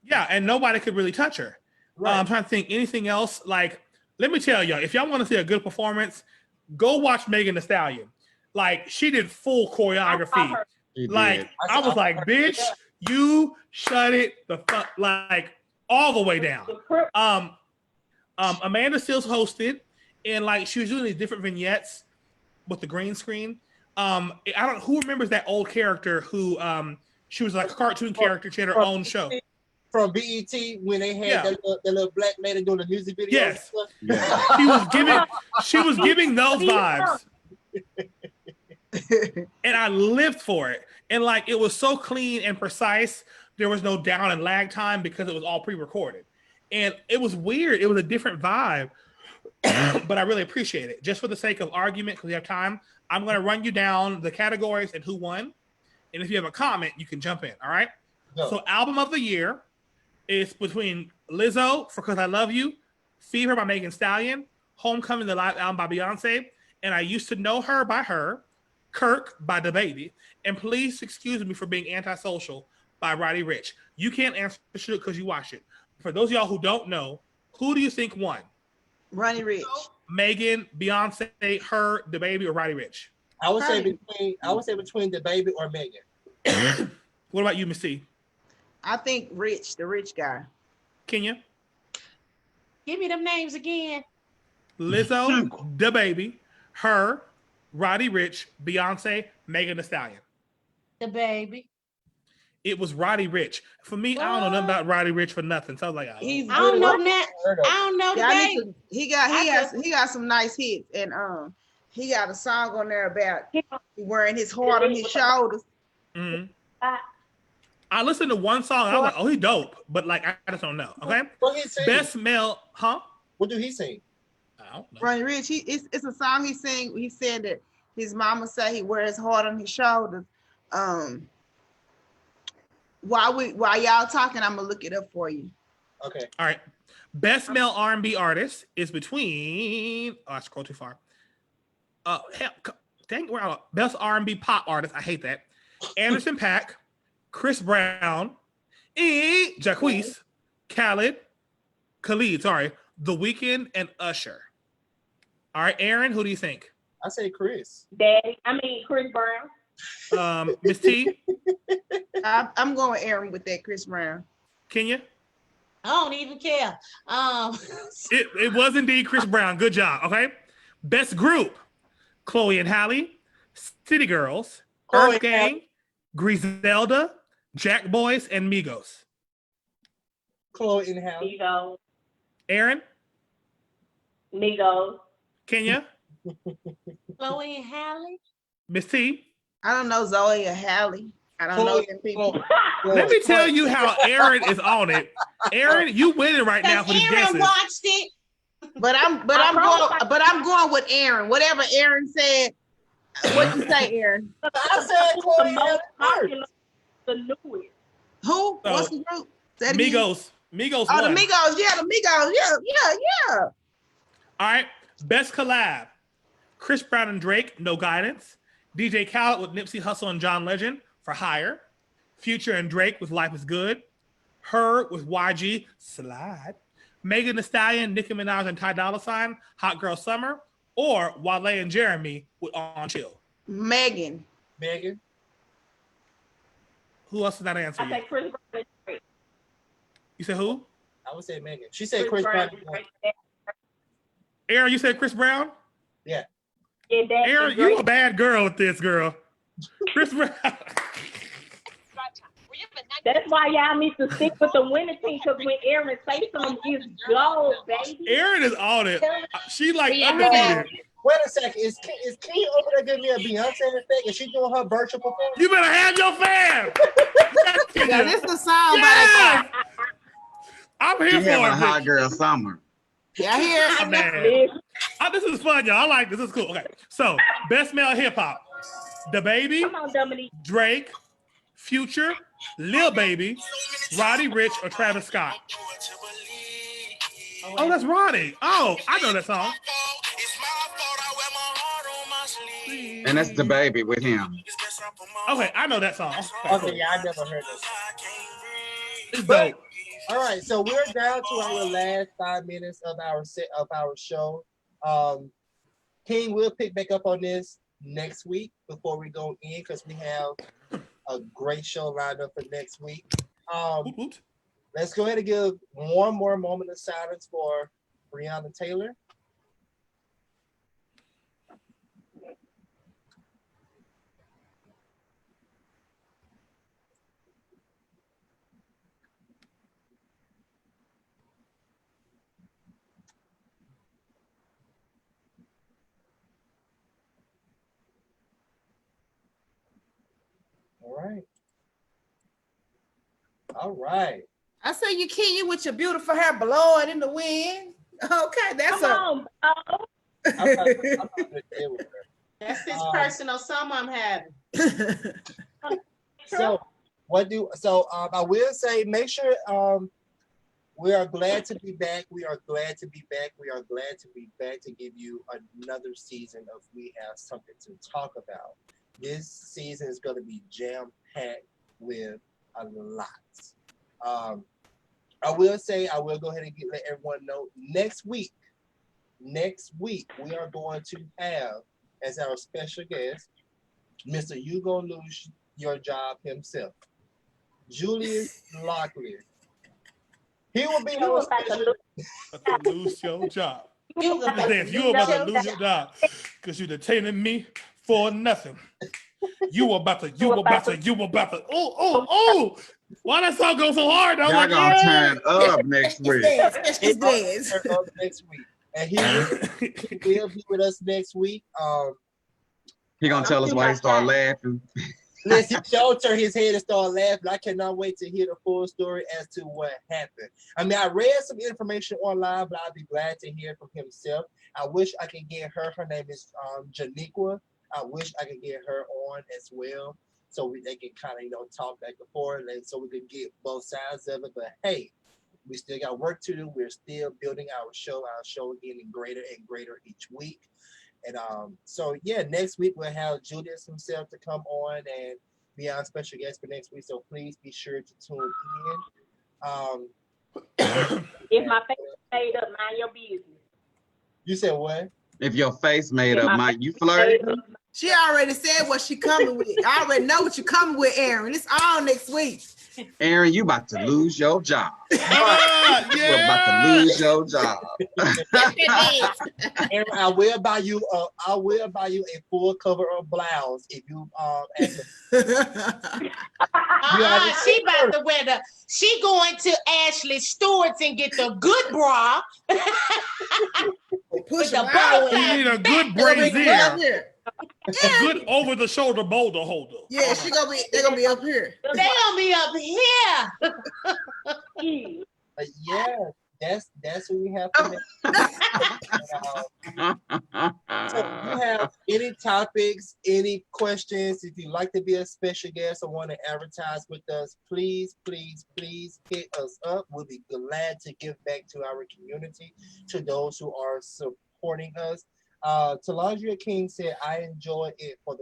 Yeah, and nobody could really touch her. Right. I'm trying to think anything else. Like, let me tell y'all, if y'all want to see a good performance, go watch Megan Thee Stallion. Like, she did full choreography. Like, I was like, bitch, you shut it the fuck, like, all the way down. Amanda Seales hosted, and like she was doing these different vignettes with the green screen. I don't who remembers that old character who she was like a cartoon character. She had her own show from BET when they had that little black lady doing the music video. Yes, she was giving those vibes, and I lived for it. And like it was so clean and precise. There was no down and lag time because it was all pre-recorded, and it was weird. It was a different vibe, but I really appreciate it. Just for the sake of argument, because we have time, I'm going to run you down the categories and who won. And if you have a comment, you can jump in. All right. No. So album of the year is between Lizzo for "Cause I Love You," "Fever" by Megan Thee Stallion, "Homecoming," the live album by Beyonce, and "I Used to Know Her" by her, "Kirk" by DaBaby, and "Please Excuse Me for Being Antisocial" by Roddy Ricch. You can't answer shit because you watched it. For those of y'all who don't know, who do you think won? Roddy Ricch. Megan, Beyonce, her, DaBaby, or Roddy Ricch? I would say between DaBaby or Megan. What about you, Miss T? I think Rich, the rich guy. Kenya? Give me them names again. Lizzo, DaBaby, her, Roddy Ricch, Beyonce, Megan Thee Stallion. DaBaby. It was Roddy Ricch. For me, I don't know nothing about Roddy Ricch for nothing. So I was like, I don't know that. I don't know DaBaby. He got some nice hits, and he got a song on there about wearing his heart on his shoulders. Mm-hmm. I listened to one song and I was like, oh, he dope, but like I just don't know. Okay. Best male, huh? What do he sing? I don't know. Roddy Ricch, it's a song he sang. He said that his mama said he wears his heart on his shoulders. While y'all talking, I'm gonna look it up for you. Okay. All right. Best male R&B artist is between. Oh, I scrolled too far. Hell, dang, we're out. Best R&B pop artist. I hate that. Anderson .Paak, Chris Brown, Jacquees, Khalid, The Weeknd, and Usher. All right, Aaron, who do you think? I say Chris. Chris Brown. Miss T? I'm going with Aaron with that, Chris Brown. Kenya? I don't even care. It was indeed Chris Brown. Good job. Okay. Best group: Chloe and Halle, City Girls, Earth Gang, Griselda, Jack Boys, and Migos. Chloe and Halle. Migos. Aaron? Migos. Kenya? Chloe and Halle. Miss T? I don't know Zoe or Halle. I don't know them people. Let me tell you how Aaron is on it. Aaron, you winning right now for these guesses. Aaron watched it. But I'm going with Aaron. Whatever Aaron said. What you say, Aaron? I said Chloe and Halle. The newest. Who? What's the group? Migos. Migos. Oh, the Migos. Yeah, the Migos. Yeah. All right. Best collab: Chris Brown and Drake, No Guidance. DJ Khaled with Nipsey Hussle and John Legend for Higher. Future and Drake with Life is Good. Her with YG, Slide. Megan Thee Stallion, Nicki Minaj, and Ty Dolla $ign, Hot Girl Summer. Or Wale and Jeremy with On Chill. Megan. Who else did not answer? I say Chris Brown and Drake. You said who? I would say Megan. She said Chris Brown. Aaron, you said Chris Brown? Yeah. Aaron, you a bad girl with this, girl. Chris Brown. That's why y'all need to stick with the winning team, because when Aaron say something, it's gold, baby. Aaron is on it. She like undefeated. Wait a second. Is Key over there giving me a Beyonce effect? Is she doing her virtual performance? You better have your fan. Yeah, this is a song. Yes. I'm here for it. Hot Girl Summer. Yeah, I hear it. Man. This is fun, y'all. I like this. This is cool. Okay, so best male hip hop: DaBaby, Come on, Dominique. Drake, Future, Lil Baby, Roddy Ricch, or Travis Scott. Oh, that's Roddy. Oh, I know that song. And that's DaBaby with him. Okay, I know that song. Okay, yeah, I never heard that. It's But dope. all right, so we're down to our last 5 minutes of our show. King, we'll pick back up on this next week before we go in because we have a great show lined up for next week. Woot woot. Let's go ahead and give one more moment of silence for Breonna Taylor. All right. All right. I say you kill you with your beautiful hair blowing in the wind. Okay, that's Come on, bro. I'm not gonna deal with her. That's his personal. Some I'm having. So I will say make sure we are glad to be back. We are glad to be back. We are glad to be back to give you another season of We Have Something to Talk About. This season is going to be jam-packed with a lot. I will say, I will go ahead and let everyone know next week, we are going to have as our special guest, Mr. You Gonna Lose Your Job himself, Julius Locklear. He will be our special. About to lose your job. You about to You about to lose lose your job because you're detaining me for nothing. You about to. Oh. Why that song go so hard? I'm Y'all like, gonna yeah. turn up next week. It's dance. Next week, and he will be with us next week. He gonna tell us why he started laughing. Listen, don't turn his head and start laughing. I cannot wait to hear the full story as to what happened. I mean, I read some information online, but I'll be glad to hear from himself. I wish I could get her. Her name is Janiqua. I wish I could get her on as well, so they can kind of talk back and forth, and so we can get both sides of it. But hey, we still got work to do. We're still building our show getting greater and greater each week. And so yeah, next week we'll have Julius himself to come on and be our special guest for next week. So please be sure to tune in. If my face is made up, mind your business. You said what? If your face made up, Mike, you flirting? She already said what she coming with. I already know what you're coming with, Aaron. It's all next week. Aaron, you about to lose your job. Yeah. You about to lose your job. Aaron, I will buy you a full cover of blouse if you ask she about to wear the. She going to Ashley Stewart's and get the good bra. Push the them out. You need a good brazier. A good over the shoulder boulder holder. Yeah, they're gonna be up here. They gonna be up here. Yeah, that's what we have for So if you have any topics, any questions, if you'd like to be a special guest or want to advertise with us, please hit us up. We'll be glad to give back to our community, to those who are supporting us. Talandria King said, I enjoyed it for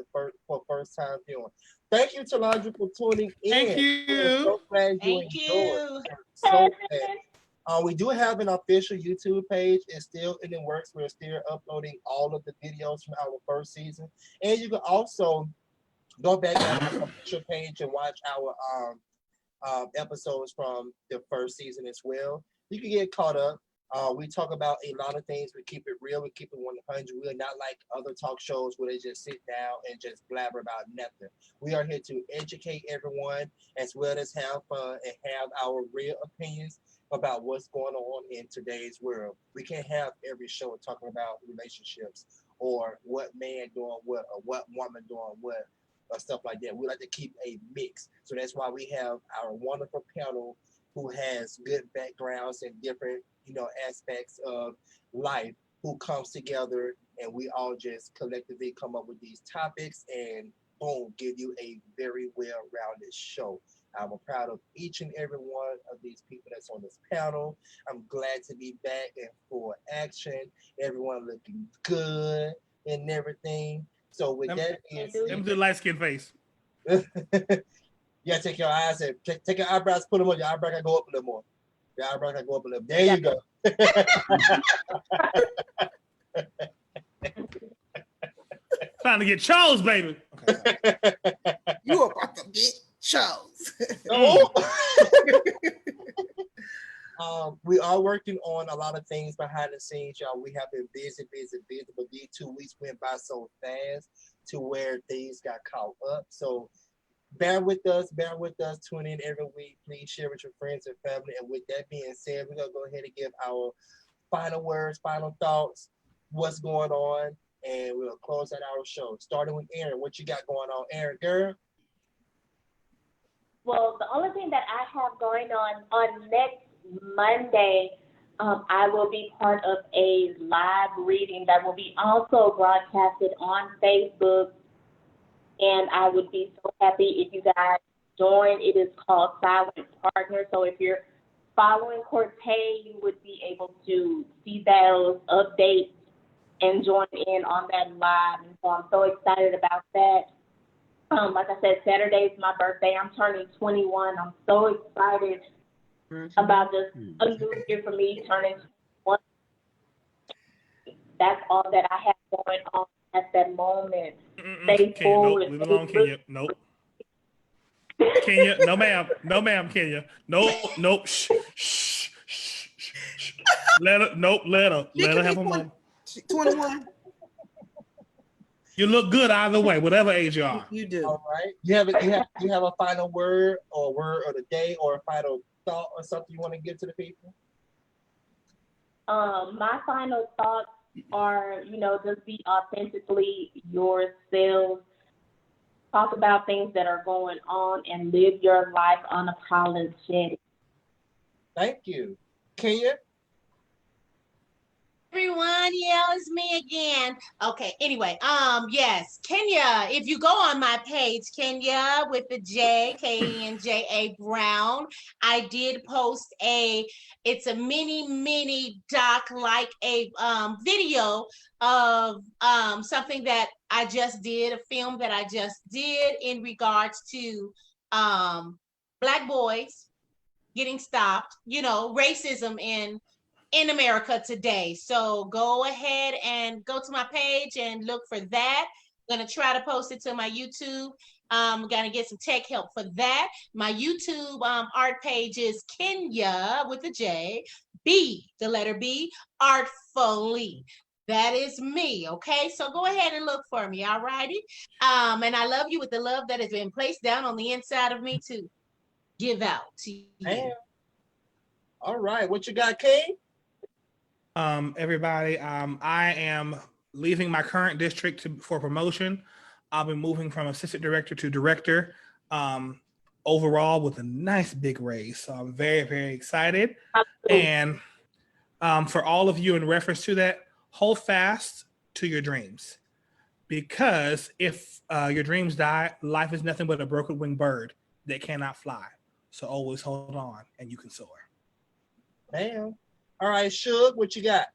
first time viewing. Thank you, Talandria, for tuning in. Thank you. We're so glad you enjoyed. So glad. We do have an official YouTube page. It's still in the works. We're still uploading all of the videos from our first season. And you can also go back to our official page and watch our episodes from the first season as well. You can get caught up. We talk about a lot of things. We keep it real. We keep it 100. We are not like other talk shows where they just sit down and just blabber about nothing. We are here to educate everyone as well as have fun and have our real opinions about what's going on in today's world. We can't have every show talking about relationships or what man doing what or what woman doing what or stuff like that. We like to keep a mix. So that's why we have our wonderful panel who has good backgrounds and different aspects of life who comes together, and we all just collectively come up with these topics and boom, give you a very well-rounded show. I'm proud of each and every one of these people that's on this panel. I'm glad to be back in full action. Everyone looking good and everything. So with that being said, the light skin face. Yeah, take your eyes and take your eyebrows, put them on. Your eyebrow can go up a little more. Your eyebrow can go up a little. There you go. Trying to get Charles, baby. Okay. You about to get Charles. We are working on a lot of things behind the scenes, y'all. We have been busy, but these 2 weeks went by so fast to where things got caught up. So bear with us, tune in every week. Please share with your friends and family. And with that being said, we're gonna go ahead and give our final words, final thoughts, what's going on, and we'll close out our show. Starting with Aaron, what you got going on, Aaron, girl? Well, the only thing that I have going on next Monday, I will be part of a live reading that will be also broadcasted on Facebook. And I would be so happy if you guys join. It is called Silent Partner. So if you're following Cortez, you would be able to see those updates and join in on that live. And so I'm so excited about that. Like I said, Saturday is my birthday. I'm turning 21. I'm so excited about just a new year for me, turning 21. That's all that I have going on at that moment. Stay forward. Nope, leave it alone, Kenya. Nope. Kenya, no ma'am, Kenya. Nope, shh. Let her have a moment. 21. You look good either way, whatever age you are. You do. All right. You have a final word or word of the day or a final thought or something you want to give to the people? My final thoughts are, just be authentically yourself. Talk about things that are going on and live your life unapologetic. Thank you. Kenya? Everyone, yeah, it's me again. Okay, anyway, yes, Kenya, if you go on my page, Kenya with the J, Kenja Brown, I did post it's a mini doc, like a video of something that I just did, a film that I just did in regards to Black boys getting stopped, racism in America today. So go ahead and go to my page and look for that. I'm gonna try to post it to my YouTube. I'm gonna get some tech help for that. My YouTube art page is Kenya with a J, B, the letter B, Artfully. That is me, okay? So go ahead and look for me, all righty? And I love you with the love that has been placed down on the inside of me to give out to you. Damn. All right, what you got, King? Everybody, I am leaving my current district for promotion. I'll be moving from assistant director to director overall with a nice big raise. So I'm very, very excited. Absolutely. And for all of you, in reference to that, hold fast to your dreams, because if your dreams die, life is nothing but a broken winged bird that cannot fly. So always hold on and you can soar. Damn. All right, Suge, what you got?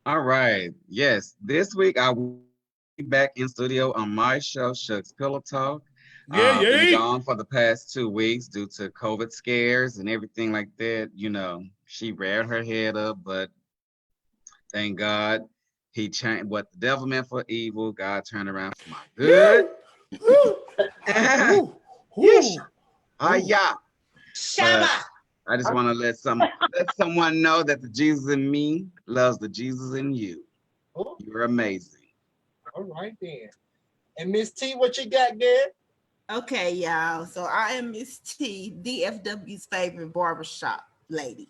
All right. Yes, this week I will be back in studio on my show, Suge's Pillow Talk. Been gone for the past 2 weeks due to COVID scares and everything like that. She reared her head up, but thank God he changed what the devil meant for evil. God turned around for my good. Yes. Yeah. Shabba. I just want to let someone know that the Jesus in me loves the Jesus in you. Oh. You're amazing. All right then. And Miss T, what you got, girl? Okay, y'all. So I am Miss T, DFW's favorite barbershop lady.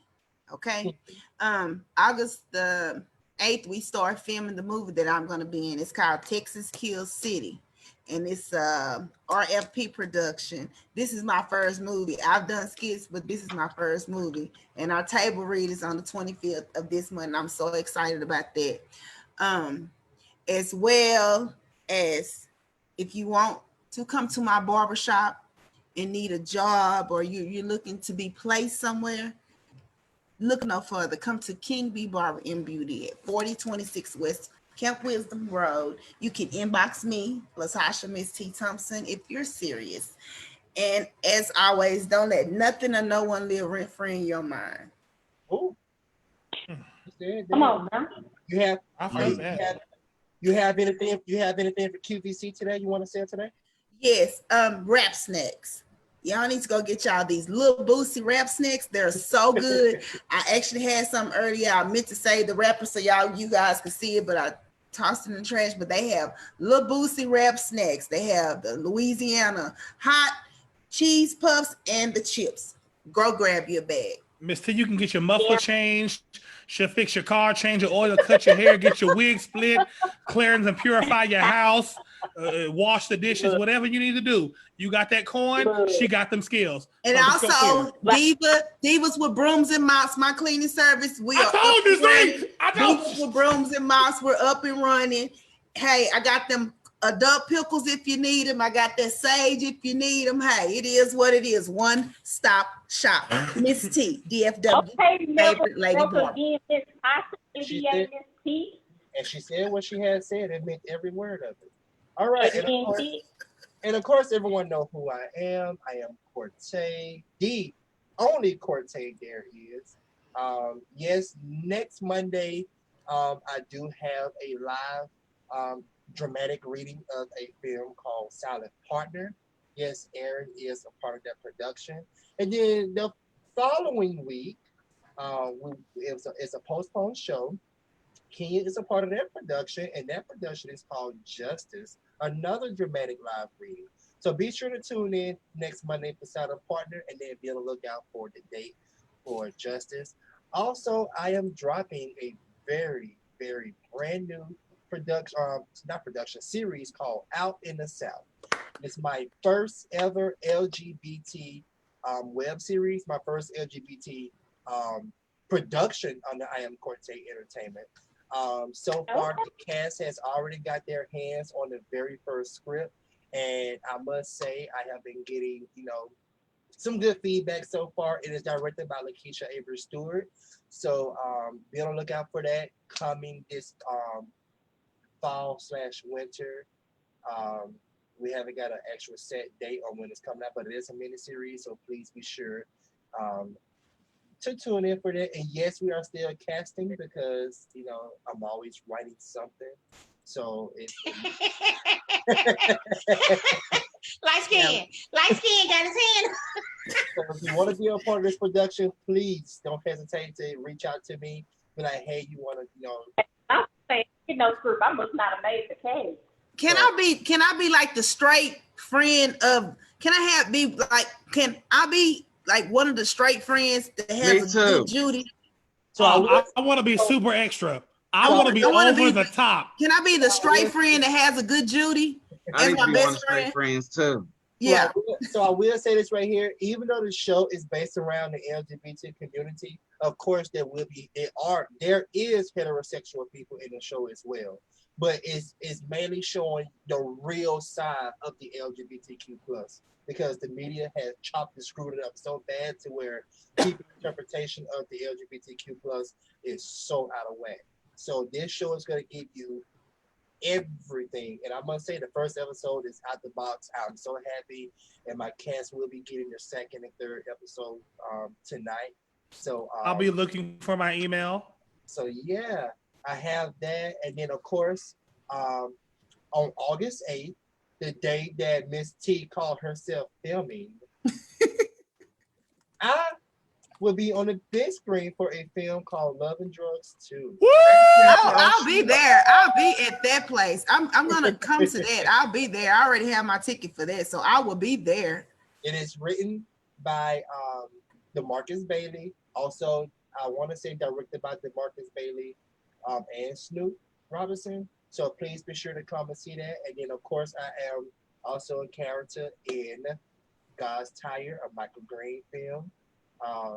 Okay. August the 8th, we start filming the movie that I'm going to be in. It's called Texas Kill City. And it's RFP production. This is my first movie. I've done skits, but this is my first movie. And our table read is on the 25th of this month. And I'm so excited about that. As well as if you want to come to my barbershop and need a job, or you're looking to be placed somewhere, look no further. Come to King B Barber and Beauty at 4026 West Camp Wisdom Road. You can inbox me, Latasha Miss T. Thompson, if you're serious. And as always, don't let nothing or no one live rent free in your mind. Oh, come on, man. You have I heard that. you have anything? You have anything for QVC today? You want to say today? Yes, wrap snacks. Y'all need to go get y'all these little Boosie wrap snacks. They're so good. I actually had some earlier. I meant to save the wrapper so you guys could see it, but I tossed it in the trash. But they have little Boosie wrap snacks. They have the Louisiana hot cheese puffs and the chips. Go grab your bag. Miss T, you can get your muffler changed. She'll fix your car, change your oil, cut your hair, get your wig split, cleanse and purify your house, wash the dishes, whatever you need to do. You got that coin, she got them skills. And so also, Divas with brooms and mops, my cleaning service. Divas with brooms and mops, we're up and running. Hey, I got them adult pickles if you need them. I got that sage if you need them. Hey, it is what it is. One stop shop. Miss T, DFW, favorite lady born. And she said what she had said. It meant every word of it. All right. And of course, everyone knows who I am. I am Cortez, the only Cortez there is. Yes, next Monday, I do have a live dramatic reading of a film called Silent Partner. Yes, Aaron is a part of that production. And then the following week, it's a postponed show. Kenya is a part of that production, and that production is called Justice, another dramatic live reading. So be sure to tune in next Monday for Silent Partner, and then be on the lookout for the date for Justice. Also, I am dropping a very, very brand new series called Out in the South. It's my first ever LGBT web series, my first LGBT production under I Am Cortez Entertainment. So far, the cast has already got their hands on the very first script, and I must say I have been getting, some good feedback so far. It is directed by Lakeisha Avery Stewart, so be on the lookout for that coming this fall/winter. We haven't got an actual set date on when it's coming out, but it is a miniseries, so please be sure to tune in for that. And yes, we are still casting because I'm always writing something. So it's light skin got his hand. So if you want to be a part of this production, please don't hesitate to reach out to me. Be like, hey, you want to, I'm saying, group. I must not have made the case. Can I be like the straight friend of? Can I be like one of the straight friends that has a good Judy? So I want to be super extra. I want to be over the top. Can I be the straight friend that has a good Judy? I need to be one of the straight friends too. Yeah. So I will say this right here. Even though the show is based around the LGBT community, of course there is heterosexual people in the show as well. But it's mainly showing the real side of the LGBTQ plus, because the media has chopped and screwed it up so bad to where people's interpretation of the LGBTQ plus is so out of whack. So this show is going to give you everything. And I must say the first episode is out the box. I'm so happy. And my cast will be getting their second and third episode tonight. So I'll be looking for my email. So yeah, I have that. And then of course, on August 8th, the day that Miss T called herself filming, I will be on the big screen for a film called Love and Drugs 2. I'll be there. I'll be at that place. I'm gonna come to that. I'll be there. I already have my ticket for that, so I will be there. It is written by DeMarcus Bailey. Also, I want to say directed by DeMarcus Bailey and Snoop Robinson. So please be sure to come and see that. And then, of course, I am also a character in God's Tire, a Michael Green film.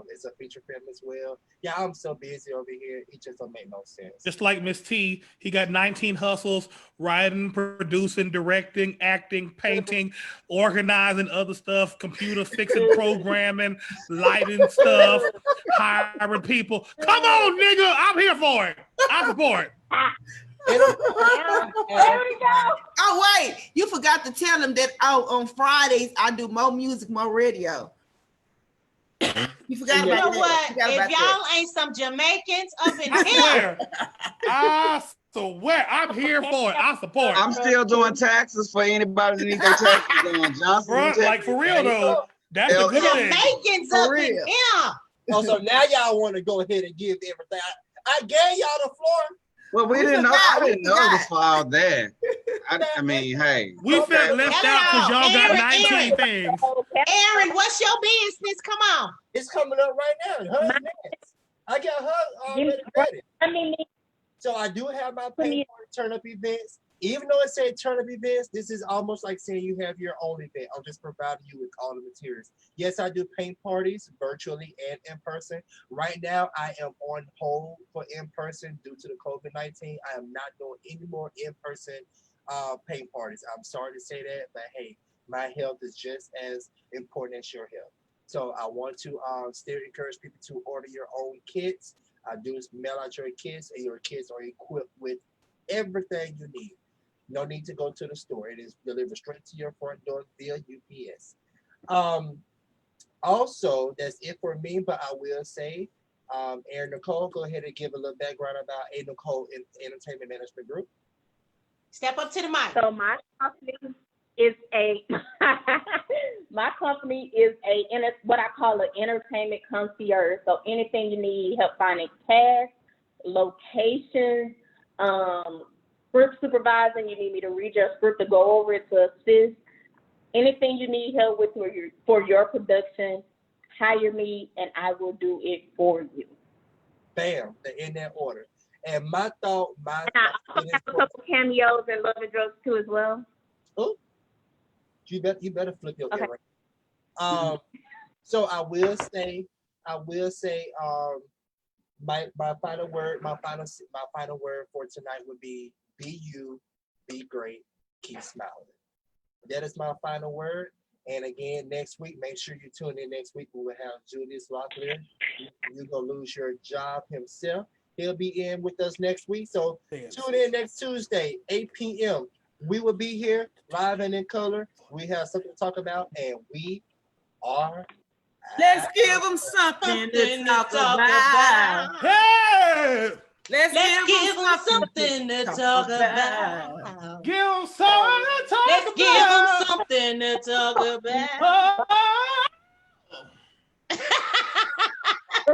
It's a feature film as well. Yeah, I'm so busy over here. It just don't make no sense. Just like Miss T, he got 19 hustles, writing, producing, directing, acting, painting, organizing other stuff, computer fixing, programming, lighting stuff, hiring people. Come on, nigga. I'm here for it. I support it. Yeah, there we go. Oh wait, you forgot to tell them that on Fridays I do more music, more radio. You forgot You about know that. what? You forgot If about y'all ain't some Jamaicans up in I here, swear, I'm here for it. I support. I'm still doing taxes for anybody that need their taxes done. Johnson, Bro, like for real though, that's a good thing. Jamaicans For up in real. here. Oh, so now y'all want to go ahead and give everything. I gave y'all the floor. Well, we didn't know. forgot, I we didn't know forgot. this for all that. I mean, hey. We okay. felt left Tell it out because all. y'all got Aaron, 19 things. Aaron, what's your business? Come on. It's coming up right now. Hers next. I got her already ready. I mean, So I do have my paint party turn up events. Even though it said turn up events, this is almost like saying you have your own event. I'm just providing you with all the materials. Yes, I do paint parties virtually and in person. Right now, I am on hold for in person due to the COVID-19. I am not doing any more in person paint parties. I'm sorry to say that, but hey, my health is just as important as your health. So I want to still encourage people to order your own kits. I do mail out your kits, and your kits are equipped with everything you need. No need to go to the store. It is delivered straight to your front door via UPS. Also, that's it for me, but I will say, Aaron Nicole, go ahead and give a little background about A Nicole Entertainment Management Group. Step up to the mic. so my company is a what I call an entertainment concierge. So anything you need help finding cast, locations, script supervising, you need me to read your script to go over it to assist. Anything you need help with for your production, hire me and I will do it for you. Bam, they're in that order. And my thought, And I also have a couple cameos and Love and Drugs too as well. Oh, you better flip your Okay. ear right. So I will say, my final word for tonight would be you, be great, keep smiling. That is my final word. And again, next week, make sure you tune in next week. We will have Julius Locklear. You're going to lose your job himself. He'll be in with us next week. So tune in next Tuesday, 8 p.m. We will be here live and in color. We have something to talk about, and we are. Let's give them something to talk about. Hey! Let's give them something to talk about. Give them something to talk Let's about. give them something to talk about. Oh.